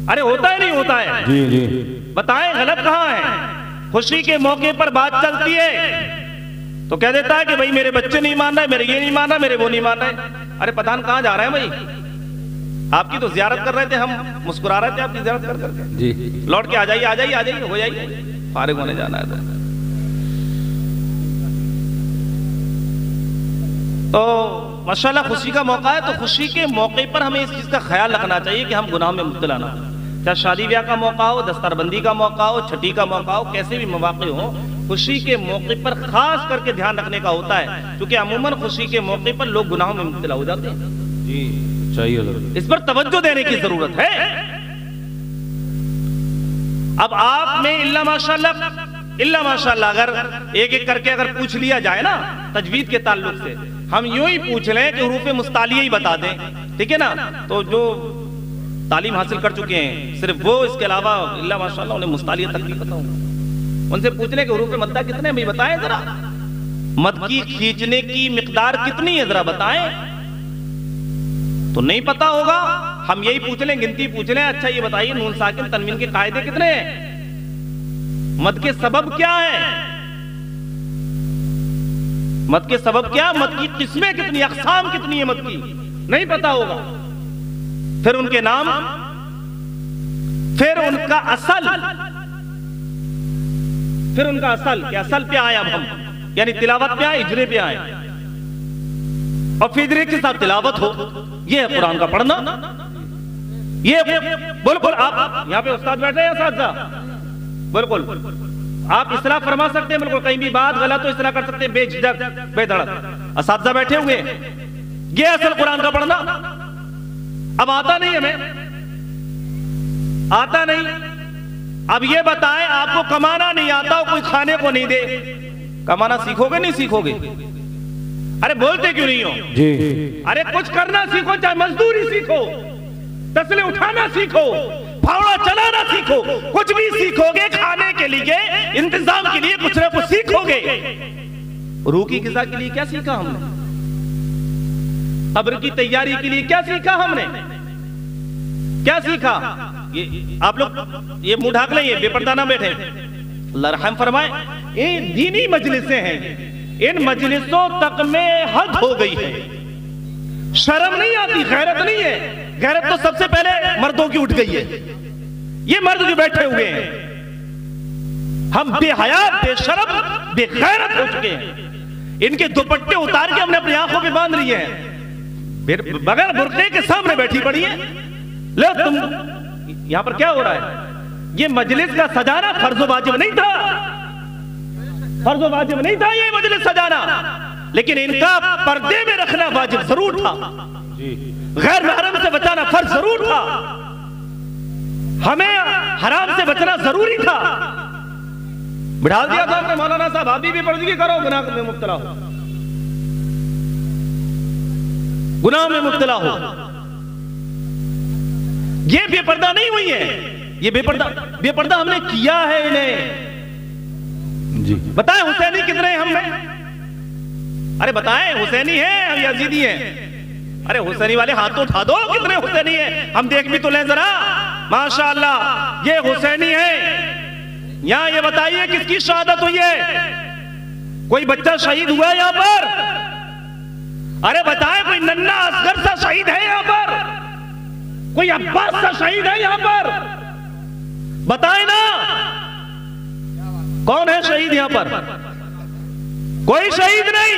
Speaker 1: अरे होता है नहीं होता है?
Speaker 2: जी जी
Speaker 1: बताएं गलत कहां है? खुशी के मौके पर बात चलती है तो कह देता है कि भाई मेरे बच्चे नहीं मान रहे, मेरे ये नहीं मान रहा, मेरे वो नहीं मान रहे। अरे पठान कहां जा रहे हैं भाई? आपकी तो जियारत कर रहे थे, हम मुस्कुरा रहे थे आपकी जियारत कर करके।
Speaker 2: जी
Speaker 1: लौट के आ जाइए, आ जाइए, आ जाइए, हो जाइए, फारिग होने जाना है। तो माशाल्लाह खुशी का मौका है तो खुशी के मौके पर हमें इस चीज का ख्याल रखना चाहिए कि हम गुनाह में मुब्तला ना हो। चाहे शादी ब्याह का मौका हो, दस्तरबंदी का मौका हो, छठी का मौका हो, कैसे भी मौके हो, खुशी के मौके पर खास करके ध्यान रखने का होता है, क्योंकि अमूमन खुशी के मौके पर लोग गुनाहों में मुब्तला हो जाते हैं।
Speaker 2: जी चाहिए, इस
Speaker 1: पर तवज्जो देने की जरूरत है। अब आप में इल्ला माशाल्लाह अगर एक एक करके अगर पूछ लिया जाए ना तजवीद के ताल्लुक से, हम यूं ही पूछ लें कि हुरूफ मुस्तालिया ही बता दें, ठीक है ना, तो जो तालीम हासिल कर चुके हैं सिर्फ वो, इसके अलावा इल्ला माशाल्लाह उन्हें मुस्तालिया तक नहीं पता होगा, उनसे पूछ लें कि हुरूफ मद्दा कितने भाई बताएं जरा, मद की खींचने की मिकदार कितनी है जरा बताएं, तो नहीं पता होगा। हम यही पूछ लें, गिनती पूछ लें, अच्छा ये बताइए नून साकिन तनवीन के कायदे कितने हैं, मद के सबब क्या है, मत के सबब क्या, मत की किस्में कितनी, अक़साम कितनी है मत की, नहीं पता होगा। फिर उनके नाम, फिर उनका असल, फिर उनका असल क्या, असल पे आए अब हम, यानी तिलावत पे आए, इजरे पे आए, और फिर इजरे के साथ तिलावत हो, ये है कुरान का पढ़ना। ये बिल्कुल आप यहां पे उस्ताद बैठे हैं साथ, बिल्कुल आप इसलाह फरमा सकते हैं, बिल्कुल कहीं भी बात गलत तो इसलाह कर सकते हैं बेझिझक बेधड़क। असातिज़ा बैठे हुए, ये असल कुरान का पढ़ना। अब आता नहीं हमें, आता नहीं। अब ये बताएं, आपको कमाना नहीं आता हो, कोई खाने को नहीं दे, कमाना सीखोगे नहीं सीखोगे? अरे बोलते क्यों नहीं हो
Speaker 2: जी?
Speaker 1: अरे कुछ करना सीखो, चाहे मजदूरी सीखो, तसले उठाना सीखो, फावड़ा चलाना सीखो, कुछ भी सीखोगे खाने के लिए, इंतजाम के लिए कुछ ना कुछ सीखोगे। रूह की ग़िज़ा के लिए क्या सीखा हमने? कब्र की तैयारी के लिए क्या सीखा हमने? क्या सीखा? ये आप लोग ये मुंह ढाक लें, ये बेपर्दा ना बैठे, अल्लाह रहम फरमाए। ये दीनी मजलिसें हैं, इन मजलिसों तक में हद हो गई है, शर्म नहीं आती, गैरत नहीं है। गैरत तो सबसे पहले मर्दों की उठ गई है, ये मर्द जो बैठे हुए हैं, हम बेहया, बेशरम, बेगैरत हो चुके हैं। इनके दुपट्टे उतार के हमने अपनी आंखों पे बांध लिए हैं, बगैर बुर्के के सामने बैठी पड़ी है। लो तुम यहां पर क्या हो रहा है? ये मजलिस का सजाना फर्ज वाजिब नहीं था, फर्ज वाजिब नहीं था ये मजलिस सजाना, लेकिन इनका पर्दे में रखना वाजिब जरूर था, गैर महरम से बचाना फर्ज जरूर था, हमें हराम से बचना जरूरी था। बिठा दिया था आपने मौलाना साहब, अभी भी पर्दगी करो, गुनाह में मुब्तला हो, गुनाह में मुब्तला हो। ये बेपर्दा नहीं हुई है, ये बेपर्दा हमने किया है इन्हें।
Speaker 2: जी
Speaker 1: बताएं हुसैनी कितने हम में? अरे बताएं, हुसैनी हैं हम यजीदी हैं? अरे हुसैनी वाले हाथ तो उठा दो, कितने हुसैनी हैं, हम देख भी तो लें जरा। माशाअल्लाह ये हुसैनी है। यहां ये बताइए किसकी शहादत हुई है? कोई बच्चा शहीद हुआ है यहां पर? अरे बताएं, कोई नन्ना असगर सा शहीद है यहां पर? कोई अब्बास सा शहीद है यहां पर? बताएं ना, कौन है शहीद यहां पर? कोई शहीद नहीं।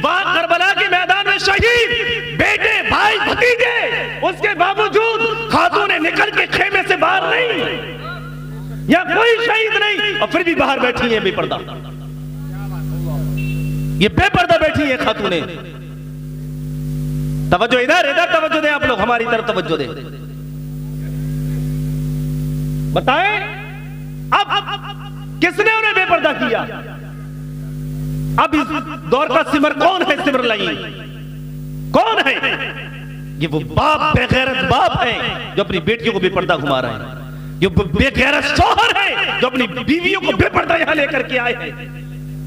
Speaker 1: वहां करबला के मैदान में शहीद बेटे, भाई, भतीजे, उसके बावजूद खातूने निकल के खेमे से बाहर नहीं, या कोई शहीद नहीं, और फिर भी बाहर बैठी है बेपर्दा। ये बेपर्दा बैठी है खातूने। तवज्जो इधर, इधर तवज्जो दे आप लोग, हमारी तरफ तवज्जो दे। बताएं अब किसने उन्हें बेपर्दा किया? अब इस दौर का सिमर कौन है? सिमर लाइन कौन है? ये वो बाप, बेगैरत बाप है जो अपनी बेटियों को बेपर्दा घुमा रहे हैं। ये बेगैरत शौहर है जो अपनी बीवियों को बेपर्दा यहां लेकर के आए हैं।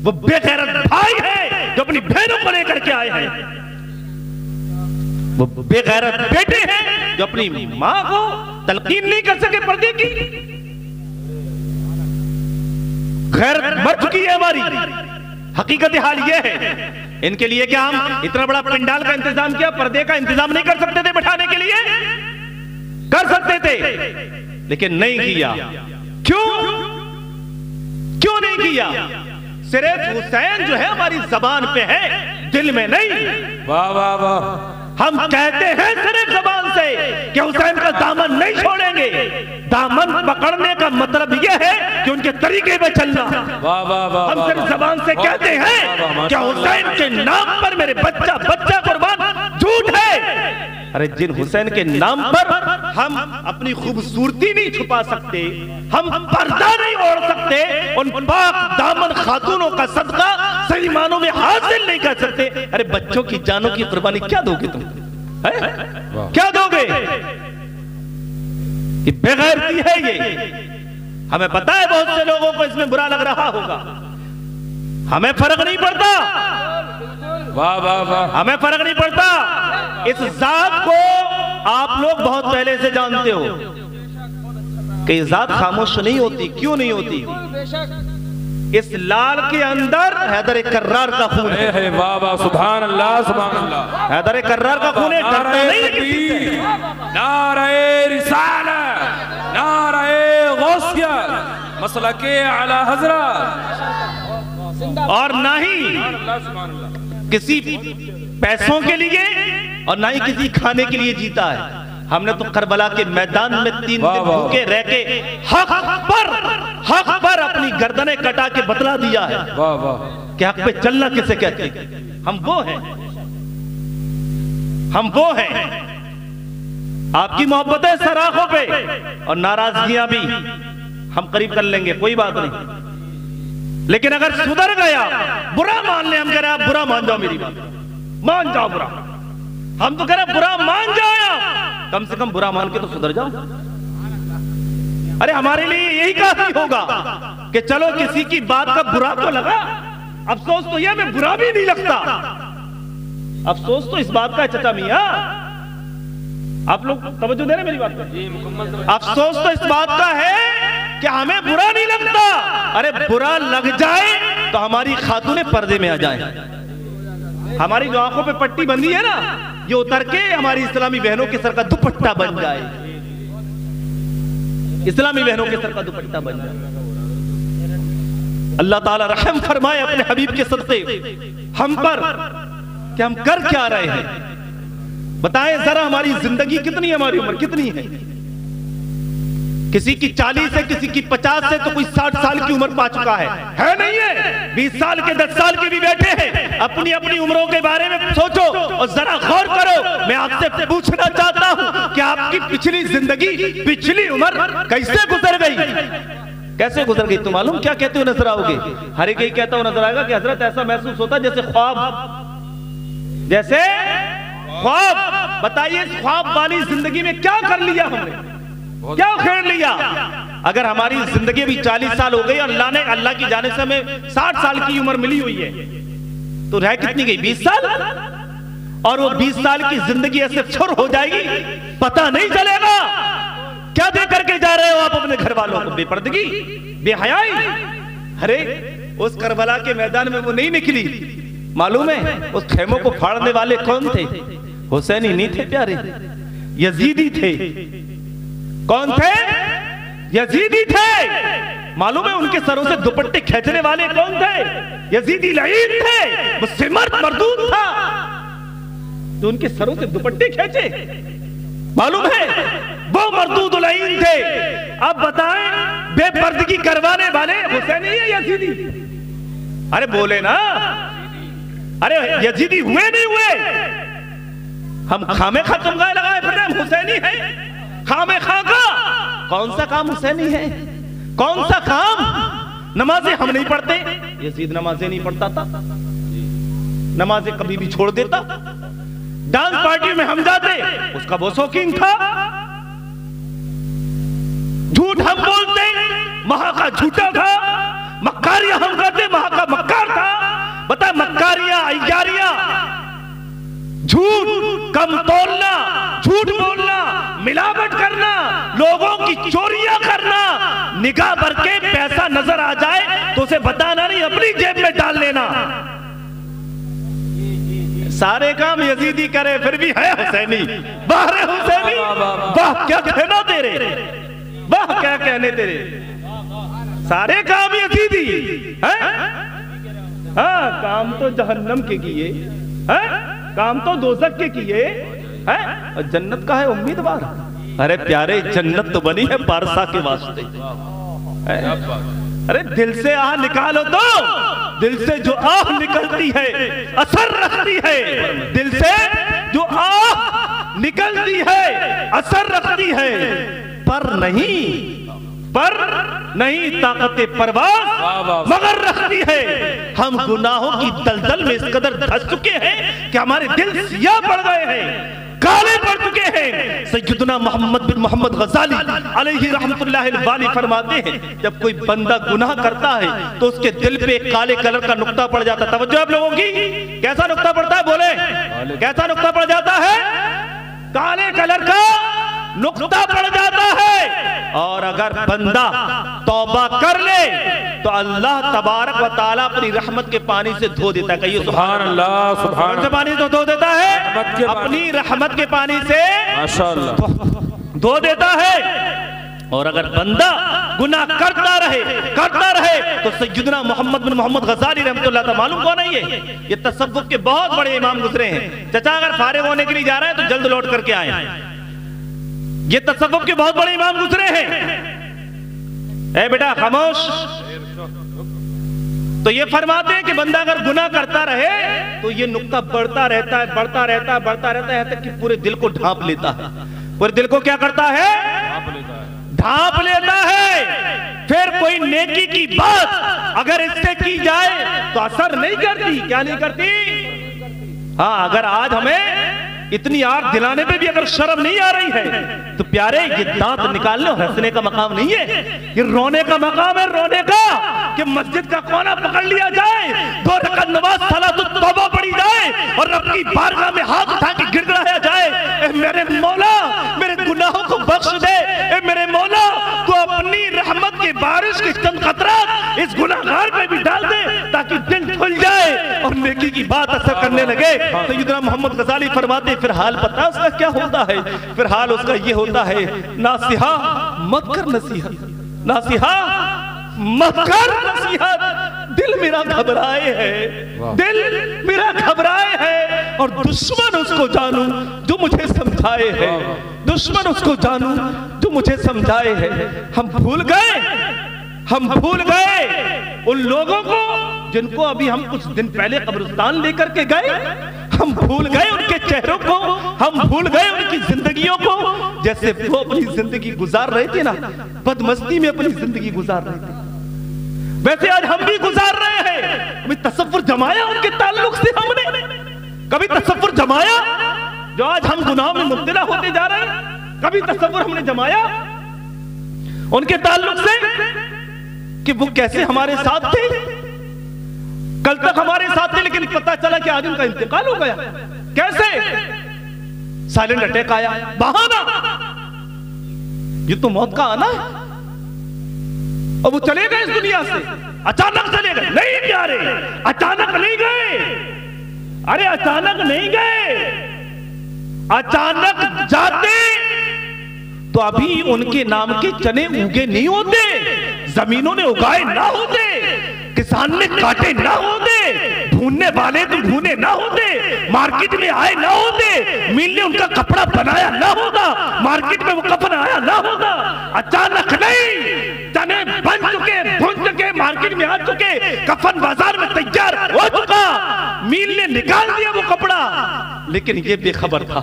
Speaker 1: वो बेगैरत भाई है जो अपनी बहनों को लेकर के आए हैं। वो बेगैरत बेटे हैं जो अपनी मां को तलकीन नहीं कर सके पर्दे की। गैरत मर चुकी है हमारी। हकीकत हाल ये है, इनके लिए क्या हम इतना बड़ा पंडाल का इंतजाम किया, पर्दे का इंतजाम नहीं कर सकते थे बैठाने के लिए? कर सकते थे, लेकिन नहीं किया। क्यों? क्यों नहीं किया? सिर्फ हुसैन जो है हमारी जबान पे है, दिल में नहीं।
Speaker 2: वाह वाह वाह।
Speaker 1: हम कहते हैं सिर्फ जबान से कि हुसैन का दामन नहीं छोड़ेंगे। दामन पकड़ने का मतलब यह है कि उनके तरीके में चलना।
Speaker 2: वाह वाह वाह।
Speaker 1: हम सिर्फ जबान से कहते हैं कि हुसैन के नाम पर मेरे बच्चा बच्चा कुर्बान झूठ है। अरे जिन हुसैन के नाम पर हम अपनी खूबसूरती नहीं छुपा सकते, हम पर्दा नहीं ओढ़ सकते, उन पाक दामन खातूनों का सदका सही मानों में हासिल नहीं कर सकते, अरे बच्चों की जानों की कुर्बानी क्या दोगे तुम? है? क्या दोगे? ये बेगैरती है ये। हमें पता है बहुत से लोगों को इसमें बुरा लग रहा होगा, हमें फर्क नहीं पड़ता।
Speaker 2: वाह वाह वाह।
Speaker 1: हमें फर्क नहीं पड़ता। इस जात को आप लोग बहुत पहले से जानते हो कि जात खामोश नहीं होती। क्यों नहीं होती? इस लाल के अंदर हैदर कर्रार का खून है।
Speaker 2: वाह वाह, सुभान अल्लाह सुभान अल्लाह।
Speaker 1: हैदर कर्रार का खून है, डरता नहीं है किसी से।
Speaker 2: नारे रिसालत, नारे गौसियत, मसलके आला हजरत।
Speaker 1: और ना ही किसी पैसों के लिए और ना ही किसी खाने के लिए जीता है। हमने तो करबला के मैदान में 3 दिन भूखे रह के हक पर अपनी गर्दनें कटा के बतला दिया है।
Speaker 2: वाह वाह,
Speaker 1: कि हक पे चलना किसे कहते हैं। हम वो हैं, हम वो हैं। आपकी मोहब्बतें सराखों पे और नाराजगियां भी हम करीब कर लेंगे, कोई बात नहीं। लेकिन अगर सुधर गया, बुरा मान ले, हम कह रहे हैं आप बुरा मान जाओ, मेरी बात मान जाओ बुरा। हम तो कह रहे हैं बुरा मान जाओ, कम से कम बुरा मान के तो सुधर जाओ। अरे हमारे लिए यही काफी होगा कि चलो किसी की बात का बुरा तो लगा। अफसोस तो यह मैं बुरा भी नहीं लगता। अफसोस तो इस बात का है चचा मियां, आप लोग तवज्जो दे रहे मेरी बात पर। अफसोस तो इस बात का है कि हमें बुरा नहीं लगता। अरे बुरा लग जाए तो हमारी खातूने पर्दे में आ जाए। हमारी जो आंखों पे पट्टी बंधी है ना, ये उतर के हमारी इस्लामी बहनों के सर का दुपट्टा बन जाए। इस्लामी बहनों के सर का दुपट्टा बन जाए। अल्लाह ताला रहम फरमाए अपने हबीब के सदक़े हम पर कि हम कर क्या रहे हैं। बताएं जरा, हमारी जिंदगी कितनी है, हमारी उम्र कितनी है। किसी की 40 है, किसी की 50 है, तो कोई 60 साल की उम्र पा चुका है नहीं है। 20 साल के 10 साल के भी बैठे हैं। अपनी अपनी उम्रों के बारे में सोचो और जरा गौर करो। मैं आपसे पूछना चाहता हूं कि आपकी पिछली जिंदगी, पिछली उम्र कैसे गुजर गई, कैसे गुजर गई? तो मालूम क्या कहते हुए नजर आओगे? हर एक कहता हुआ नजर आएगा कि हजरत ऐसा महसूस होता जैसे ख्वाब, जैसे ख्वाब। बताइए इस ख्वाब वाली जिंदगी में क्या कर लिया हमने, क्या खेल लिया? अगर हमारी जिंदगी अभी 40 साल हो गई और अल्लाह की जाने से हमें 60 साल की उम्र मिली हुई है, तो रह कितनी गई? 20 साल। और वो 20 साल की जिंदगी ऐसे फुर हो जाएगी, पता नहीं चलेगा। क्या दे करके जा रहे हो आप अपने घर वालों को? बेपर्दगी, बेहयाई। अरे उस करबला के मैदान में वो नहीं निकली, मालूम है? उस खेमों को फाड़ने वाले कौन थे? हुसैनी नहीं थे प्यारे, यजीदी थे। कौन थे? यजीदी थे। मालूम है उनके सरों से दुपट्टे खींचने वाले कौन थे? यजीदी लईन थे। वो सिमर मरदूद था तो उनके सरों से दुपट्टे खींचे, मालूम है? वो मरदूद लईन थे। अब बताएं बेपर्दगी करवाने वाले हुसैनी है यजीदी? अरे बोले ना, अरे यजीदी हुए नहीं हुए? हम खामे खा चमगाए लगाए फिर हम हुसैनी है। खामे खा का कौन सा काम हुसैनी है? कौन सा काम? नमाजें हम नहीं पढ़ते, यजीद नमाजें नहीं पढ़ता था, नमाजें कभी भी छोड़ देता। डांस पार्टी में हम जाते, उसका वो शौकीन था। झूठ हम बोलते, वहां का झूठा था। मक्कारियां हम करते, वहां का मक्कार था। बता, मक्कारियां, अय्यारियां, झूठ, कम तोलना, झूठ बोलना, मिलावट करना, लोगों की चोरियां करना, निगाह भर के पैसा नजर आ जाए तो उसे बताना नहीं, अपनी जेब में डाल लेना। सारे काम यजीदी करे फिर भी है हुसैनी। बाहर हुसैनी, वाह क्या कहना तेरे, वाह क्या कहने तेरे। सारे काम यजीदी हैं? हाँ, काम तो जहन्नम के किए हैं, काम तो दोज़ख के किए हैं, और जन्नत का है उम्मीदवार। अरे प्यारे, जन्नत तो बनी है पारसा के वास्ते। अरे दिल से आह निकालो तो, दिल से जो आह निकलती है असर रखती है। दिल से जो आह निकलती है असर रखती है, पर नहीं ताकते परवाज़ मगर रखती है। हम गुनाहों की दलदल में इस कदर धंस चुके हैं कि हमारे दिल सियाह पड़ गए हैं, काले पड़ चुके हैं। सैयदना मोहम्मद बिन मोहम्मद गज़ाली अलैहि रहमतुल्लाहि अलवाली फरमाते हैं, जब कोई बंदा गुनाह करता है तो उसके दिल पे काले कलर का नुक्ता पड़ जाता है। तवज्जो आप लोगों की, कैसा नुक्ता पड़ता है? बोले, कैसा नुक्ता पड़ जाता है? काले कलर का नुक्ता पड़ जाता है। और अगर बंदा तौबा कर ले तो अल्लाह तबारक व तआला अपनी रहमत के पानी से धो देता है। कहिए
Speaker 2: सुभान अल्लाह, सुभान
Speaker 1: से पानी तो धो देता है, अपनी रहमत के पानी से माशाअल्लाह धो देता है। और अगर बंदा गुनाह करता रहे तो सैयदना मोहम्मद बिन मोहम्मद गजाली रहमतुल्लाह अलैह, मालूम कौन है ये तसव्वुफ के बहुत बड़े इमाम गुजरे हैं। चाचा अगर फारिग होने के लिए जा रहे हैं तो जल्द लौट करके आए। ये तसव्वुफ के बहुत बड़े इमाम गुजरे हैं। ए बेटा खामोश। तो ये फरमाते हैं कि बंदा अगर गुनाह करता रहे तो ये नुक्ता बढ़ता रहता है तक कि पूरे दिल को ढांप लेता है। पूरे दिल को क्या करता है? ढांप लेता है। फिर कोई नेकी की बात अगर इससे की जाए तो असर नहीं करती। क्या नहीं करती? हाँ, अगर आज हमें इतनी आग दिलाने पे भी अगर शर्म नहीं आ रही है तो प्यारे ये दांत निकाल लो, हंसने का मकाम नहीं है, ये रोने का मकाम है। रोने का कि मस्जिद का कोना पकड़ लिया जाए, 2 रकात नमाज सलातुत तौबा पढ़ी जाए और रब की बारगाह में हाथ उठा के गिड़गिड़ाया जाए, ए मेरे मौला मेरे गुनाहों को बख्श दे, ए मेरे मौला तू अपनी रहमत की बारिश की चंद कतरा इस गुनाहगार पे भी डाल दे ताकि दिल खुल जाए और नेकी की बात असर करने लगे। सैयदना मोहम्मद गजाली फरमाते फिर हाल पता उसका क्या होता है? फिर हाल उसका ये होता है, नासिहा मत कर नसीहत, नासिहा मत कर नसीहत, दिल मेरा घबराए है, दिल मेरा घबराए है। और दुश्मन उसको जानू जो मुझे समझाए है, दुश्मन उसको जानू जो मुझे समझाए है। हम भूल गए उन लोगों को जिनको अभी हम कुछ दिन पहले कब्रिस्तान लेकर के गए। हम भूल गए उनके चेहरों को, हम भूल गए उनकी जिंदगियों को, जैसे वो अपनी जिंदगी गुजार रहे थे ना, बदमस्ती में अपनी जिंदगी गुजार रहे थे, वैसे आज हम भी गुजार रहे हैं। कभी तसव्वुर जमाया उनके ताल्लुक से? हमने कभी तसव्वुर जमाया जो आज हम गुनाह में मुब्तला होते जा रहे हैं? कभी तसव्वुर हमने जमाया उनके ताल्लुक से कि वो कैसे हमारे साथ थे, कल तक हमारे साथ थे, लेकिन पता चला कि आज उनका इंतकाल हो गया। कैसे? साइलेंट अटैक आया, बहाना, ये तो मौत का आना है। और वो चले गए इस दुनिया से, अचानक चले गए। नहीं प्यारे, अचानक नहीं गए, अरे अचानक नहीं गए। अचानक जाते तो अभी उनके नाम के चने उगे नहीं होते, जमीनों ने उगाए ना होते, किसान ने काटे ना होते, ढूंढने वाले तो ढूंढे ना होते, मार्केट में आए ना होते, मिल ने उनका कपड़ा बनाया ना होता, मार्केट में वो कफन आया ना होता। अचानक नहीं, चने बन चुके, भुन चुके, मार्केट में आ चुके, कफन बाजार में तैयार हो चुका, मिल ने निकाल दिया वो कपड़ा, लेकिन ये बेखबर था,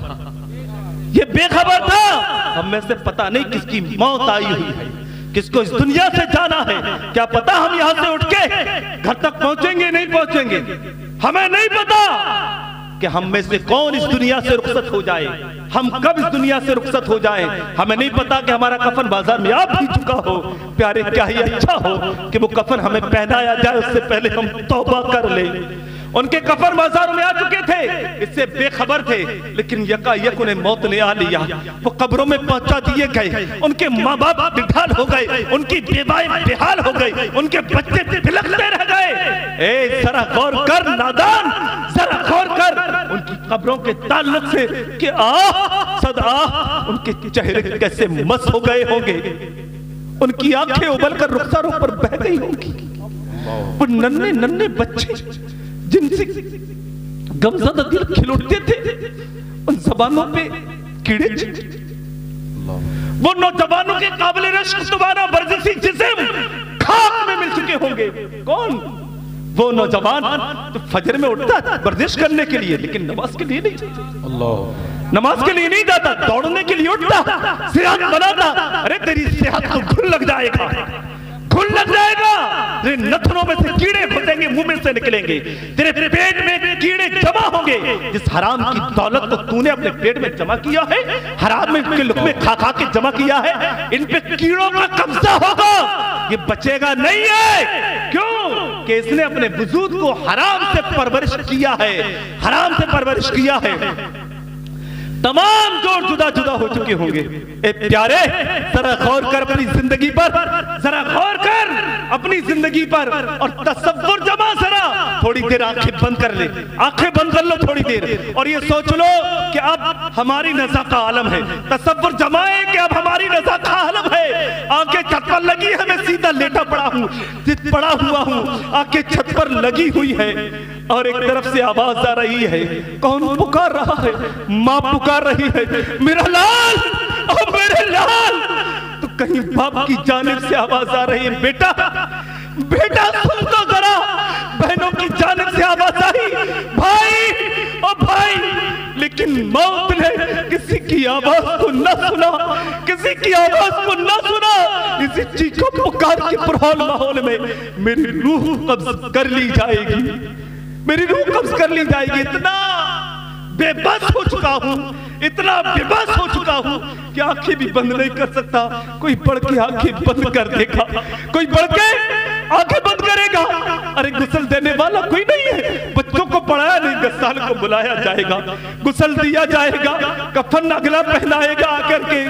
Speaker 1: ये बेखबर था। हम में से पता नहीं किसकी मौत आई हुई है, किसको इस दुनिया से जाना है। क्या पता हम यहां से उठ के घर तक पहुंचेंगे नहीं पहुंचेंगे, हमें नहीं पता कि हम में से कौन इस दुनिया से रुखसत हो जाए, हम कब इस दुनिया से रुखसत हो जाए। हमें नहीं पता कि हमारा कफन बाजार में आ भी चुका हो। प्यारे, क्या ही अच्छा हो कि वो कफन हमें पहनाया जाए, उससे पहले हम तौबा कर ले। उनके कफन बाजारों में आ चुके थे, इससे बेखबर थे, लेकिन यकायक उन्हें मौत ने आ लिया। वो कब्रों में पहुंचा दिए गए, उनके माँ बाप बेहाल हो गए, उनकी बेवाएं बेहाल हो गई, उनके बच्चे बिलखते रह गए। ए जरा गौर कर नादान, जरा गौर कर उनकी कब्रों के ताल्लुक से कि सदा उनके चेहरे कैसे मस हो गए होंगे, उनकी आंखें उबल कर रुखसारों पर बह गई होंगी। वो नन्हे नन्हे बच्चे जिनसे गमज़दा दिल खिलौटते थे, उन ज़बानों पे कीड़े, वो नौजवानों के काबिल रश्क दोबारा वर्जिशी जिस्म खाक में मिल चुके होंगे। कौन? वो नौजवान जो फजर में उठता वर्जिश करने के लिए, लेकिन नमाज के लिए नहीं, नमाज के लिए नहीं जाता, दौड़ने के लिए उठता, सेहत बनाता। अरे तेरी सेहत को घुल लग जाएगा, घुल लग जाएगा, तेरे नथनों में से कीड़े घुसेंगे, मुंह में से निकलेंगे, तेरे पेट में कीड़े जमा होंगे। जिस हराम की दौलत को तूने अपने पेट में जमा किया है, हराम में के लुक़मे खा खा के जमा किया है, इन पे कीड़ों का कब्जा होगा, ये बचेगा नहीं है। क्यों? कि इसने अपने वजूद को हराम से परवरिश किया है, हराम से परवरिश किया है। तमाम जोड़ जुदा जुदा हो चुके होंगे। ए प्यारे, जरा गौर कर अपनी जिंदगी पर, जरा गौर कर अपनी जिंदगी पर और तसव्वुर जमा जरा, थोड़ी देर आंखें बंद कर ले, आंखें बंद कर लो थोड़ी देर और ये सोच लो कि अब हमारी नज़ा का आलम है। तसव्वुर जमाए कि अब हमारी नज़ा का आलम है। आंखें छत पर लगी है, मैं सीधा लेटा पड़ा हूँ, पड़ा हुआ हूँ, आंखें छत पर लगी हुई है और एक तरफ से आवाज आ रही है। कौन पुकार रहा है? माँ पुकार रही है, मेरा लाल, ओ मेरे लाल। तो कहीं बाप की जानिब से आवाज आ रही है, बेटा बेटा सुन तो जरा। बहनों की जानिब से आवाज आई, भाई ओ भाई। लेकिन मौत ने किसी की आवाज को न सुना, किसी की आवाज को न सुना। इसी चीखों पुकार के पुरहौल माहौल में मेरी रूह कब्ज कर ली जाएगी, मेरी रूह कब्ज कर ली जाएगी। इतना बेबस हो चुका हूँ, इतना बेबस हो चुका हूँ कि आंखें भी बंद नहीं कर सकता। कोई बढ़ के आंखें बंद कर देगा, कोई बढ़ के आंखें बंद करेगा। अरे गुस्ल देने वाला कोई नहीं है। बच्चों को पढ़ाया नहीं, 10 साल को बुलाया जाएगा, गुस्ल दिया जाएगा, कफन अगला पहनाएगा आकर के।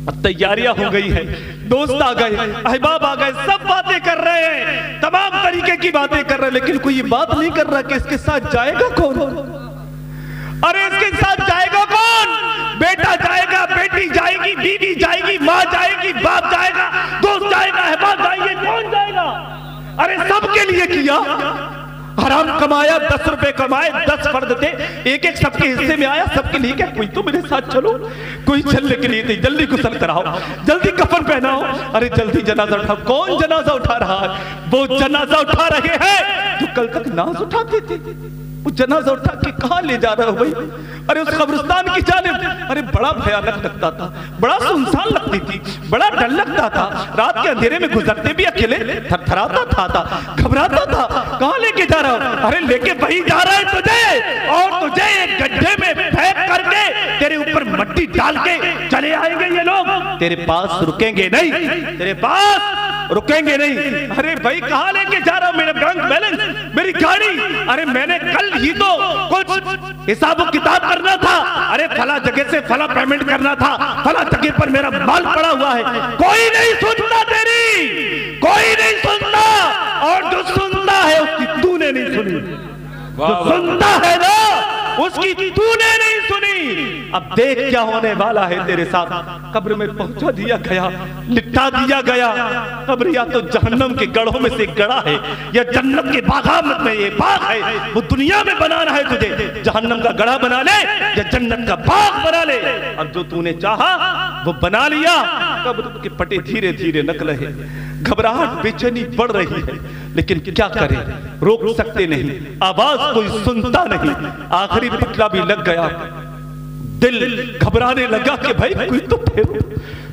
Speaker 1: अब तैयारियां हो गई है, दोस्त आ गए, अहबाब आ गए, सब बातें कर रहे हैं, तमाम तरीके की बातें कर रहे हैं, लेकिन कोई ये बात नहीं कर रहा कि इसके साथ जाएगा कौन। अरे इसके साथ जाएगा कौन? बेटा जाएगा, बेटी जाएगी, बीवी जाएगी, माँ जाएगी, बाप जाएगा, दोस्त जाएगा, अहबाब जाएंगे, कौन जाएगा? अरे सबके लिए किया, हराम कमाया, 10 रुपए कमाए, 10 फर्द थे, एक एक सबके हिस्से में आया, सबके लिए क्या? कोई तो मेरे साथ चलो, कोई चलने के लिए थे, जल्दी गुस्ल कराओ, जल्दी कफन पहनाओ, अरे जल्दी जनाजा उठाओ। कौन जनाजा उठा रहा है? वो जनाजा उठा रहे हैं जो कल तक नाज उठाते थे। वो जनाजा उठा के कहाँ ले जा रहे हो भाई? अरे उस कब्रिस्तान की जानिब। अरे बड़ा भयानक लगता था, बड़ा सुनसान लगती थी, बड़ा डर लगता था। रात के अंधेरे में गुजरते भी अकेले थरथराता था, घबराता था। कहाँ लेके जा रहा हो? अरे लेके वही जा रहा है तुझे, और तुझे एक गड्ढे में फेंक करके तेरे ऊपर मट्टी डाल के चले आएंगे ये लोग। तेरे पास रुकेंगे नहीं, तेरे पास रुकेंगे नहीं। अरे भाई कहाँ लेके जा रहा हूँ? मेरा बैंक बैलेंस, मेरी गाड़ी, अरे मैंने कल ही तो कुछ हिसाब किताब करना था, अरे फला जगह से फला पेमेंट करना था, फला जगह पर मेरा माल पड़ा हुआ है। कोई नहीं सुनता तेरी, कोई नहीं सुनता, और जो सुनता है उसकी तूने नहीं सुनी, जो सुनता है ना उसकी तूने नहीं सुनी। अब देख क्या होने वाला है तेरे साथ। कब्र में पहुंचा दिया गया, लिटा दिया गया। कब्र या तो जहन्नम के गढ़ों में से गड़ा है, या जन्नत के बागात में ये बाग है, वो दुनिया में बनाना है तुझे। जहन्नम का गढ़ा बना ले या जन्नत का बाग बना ले। अब जो तूने चाहा वो बना लिया। कब्र के पटे धीरे धीरे नकले हैं, घबराहट बेचैनी बढ़ रही है, लेकिन क्या करें, रोक सकते नहीं, आवाज कोई सुनता नहीं। आखिरी पटला भी लग गया, दिल घबराने लगा कि भाई कोई तो ठहरो,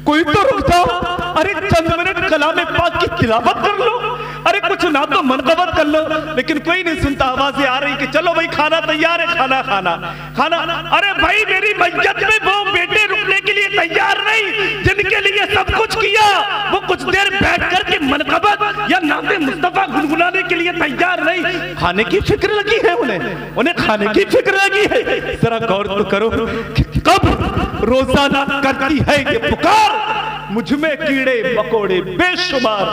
Speaker 1: कोई तो रुक जाओ। अरे चंद मिनट कलाम पाक की तिलावत कर लो, अरे कुछ ना तो मनकबत कर लो, लेकिन कोई नहीं सुनता। आवाजें आ रही कि चलो भाई खाना तैयार है, खाना खाना खाना। अरे भाई मेरी मैयत में वो बेटे रुकने के लिए तैयार नहीं, जिनके लिए सब कुछ किया, वो कुछ देर बैठ कर के मनकबत या नाते मुस्तफा गुनगुनाने के लिए तैयार नहीं। खाने की फिक्र लगी है उन्हें खाने की फिक्र लगी है। जरा गौर तो करो कि कब रोजाना करती है ये पुकार, मुझ में कीड़े मकोड़े बेशुमार।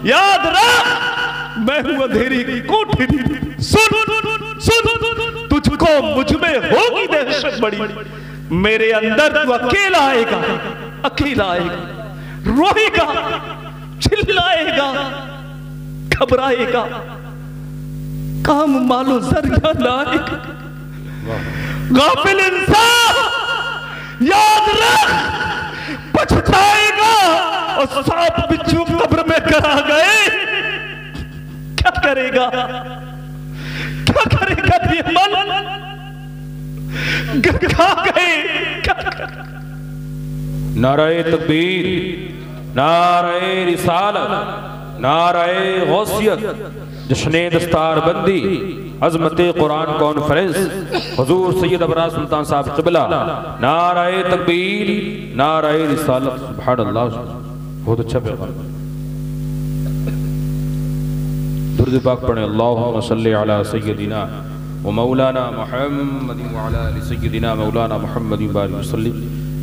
Speaker 1: याद रख मैं हूं अंधेरी की कोठरी, सुन सुन तुझको मुझ में होगी दहशत बड़ी। मेरे अंदर तू अकेला आएगा, अकेला आएगा, रोएगा, चिल्लाएगा, घबराएगा, काम मालो जरिया लाएगा। गाफिल इंसान याद रख पछताएगा। और सांप बिच्छू कब्र में करा गए, क्या करेगा, क्या करेगा ये मन, खा गए।
Speaker 2: नाराए तकबीर, नाराए रिसालत, नाराए गौसियत, जश्न दस्तारबंदी, अज़मत कुरान कॉन्फ्रेंस, हुजूर सैयद अबरार सुल्तान साहब क़िबला, नाराए तकबीर, नाराए रिसालत। सुभान अल्लाह, बहुत अच्छा पैगाम। दुरूद पाक पढ़ें, अल्लाहुम्मा सल्ली अला सय्यदिना व मौलाना मुहम्मद व अला आलि सय्यिदिना मौलाना मुहम्मद बारिक वसल्लम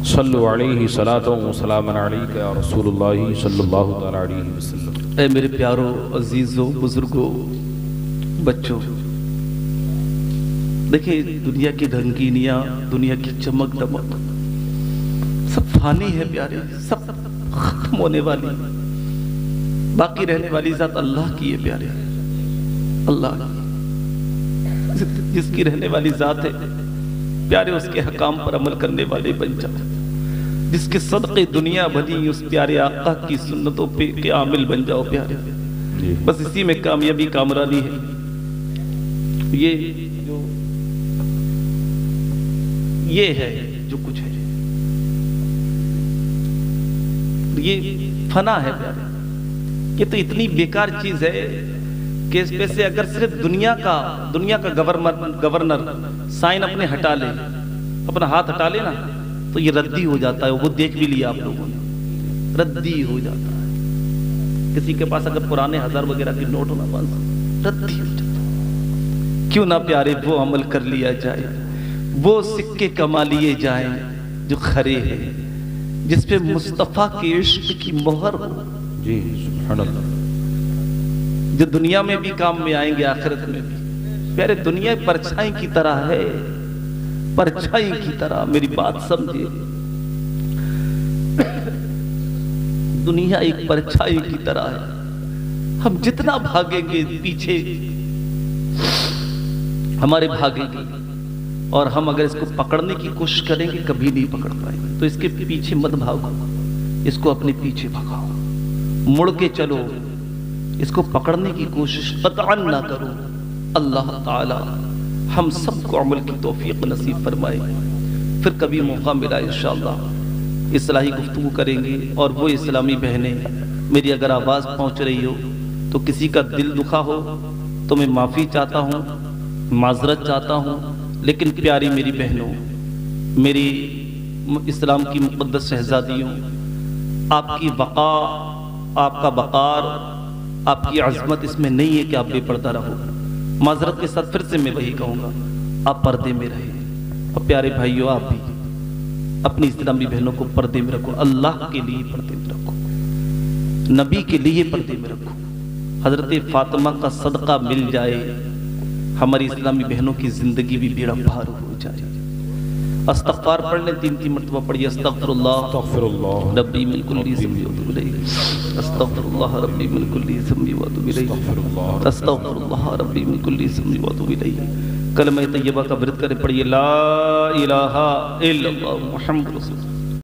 Speaker 2: सल्लु अलैहि सलातु व सलामन अलैका या रसूलुल्लाह सल्लल्लाहु तआला अलैहि वसल्लम।
Speaker 1: ऐ मेरे प्यारों, अजीजों, बुजुर्गों, बच्चों, देखिए दुनिया की रंगीनियां, दुनिया की चमक दमक सब फानी है प्यारे, सब खत्म होने वाली, बाकी रहने वाली जात अल्लाह की है प्यारे, अल्लाह की। जिसकी रहने वाली जात है प्यारे, उसके हकाम पर अमल करने वाले बन जाओ। जिसके सदक़े दुनिया बनी, उस प्यारे आका की सुन्नतों पे के आमिल बन जाओ प्यारे। बस इसी में कामयाबी कामरानी है। ये है जो कुछ है, ये फना है प्यारे। ये तो इतनी बेकार चीज है कि इस पे से अगर सिर्फ दुनिया का गवर्नर साइन अपने हटा ले, अपना हाथ हटा ले ना, तो ये रद्दी हो जाता है। वो देख भी लिया आप लोगों ने, रद्दी हो जाता है। किसी के पास अगर पुराने 1000 वगैरह के नोट होना, बस रद्दी हो जाता है। क्यों ना प्यारे वो अमल कर लिया जाए, वो सिक्के कमा लिए जाए जो खरे हैं, जिसपे मुस्तफा के इश्क की मोहर हो
Speaker 2: जी, सुभानअल्लाह।
Speaker 1: जो दुनिया में भी काम में आएंगे, आखिरत में भी। प्यारे दुनिया परछाई की तरह है, परछाई की तरह, मेरी बात समझिए। दुनिया एक परछाई की तरह है। हम जितना भागेंगे पीछे हमारे भागेंगे, और हम अगर इसको पकड़ने की कोशिश करेंगे कभी नहीं पकड़ पाएंगे। तो इसके पीछे मत भागो, इसको अपने पीछे भगाओ, मुड़ के चलो, इसको पकड़ने की कोशिश कतअन ना करो। अल्लाह ताला हम सबको अमल की तौफीक नसीब फरमाए। फिर कभी मौका मिला इंशाअल्लाह इस्लाही गुफ्तगू करेंगे। और वो इस्लामी बहनें, मेरी अगर आवाज़ पहुंच रही हो तो किसी का दिल दुखा हो तो मैं माफ़ी चाहता हूँ, माजरत चाहता हूँ। लेकिन प्यारी मेरी बहनों, मेरी इस्लाम की मुक़द्दस शहज़ादियों, आपकी वक़ा, आपका वक़ार, आपकी अज़मत इसमें नहीं है कि आप बेपर्दा रहो। माजरत के साथ फिर से मैं वही कहूँगा, आप पर्दे में रहे। और प्यारे भाइयों, आप भी अपनी इस्लामी बहनों को पर्दे में रखो, अल्लाह के लिए पर्दे में रखो, नबी के लिए पर्दे में रखो। हज़रत फातिमा का सदका मिल जाए, हमारी इस्लामी बहनों की जिंदगी भी बेड़ा पार हो जाए। अस्तग़फ़ार पढ़ लें, 3 मरतबा पढ़िए। अस्तग़फ़िरुल्लाह रब्बी मिन कुल्ली ज़ंबी व अतूबु इलैह, अस्तग़फ़िरुल्लाह रब्बी मिन कुल्ली ज़ंबी व अतूबु इलैह, अस्तग़फ़िरुल्लाह रब्बी मिन कुल्ली ज़ंबी व अतूबु इलैह। कलमा तय्यबा का विर्द करें, पढ़िए ला इलाहा इल्लल्लाह मुहम्मदुर रसूलुल्लाह।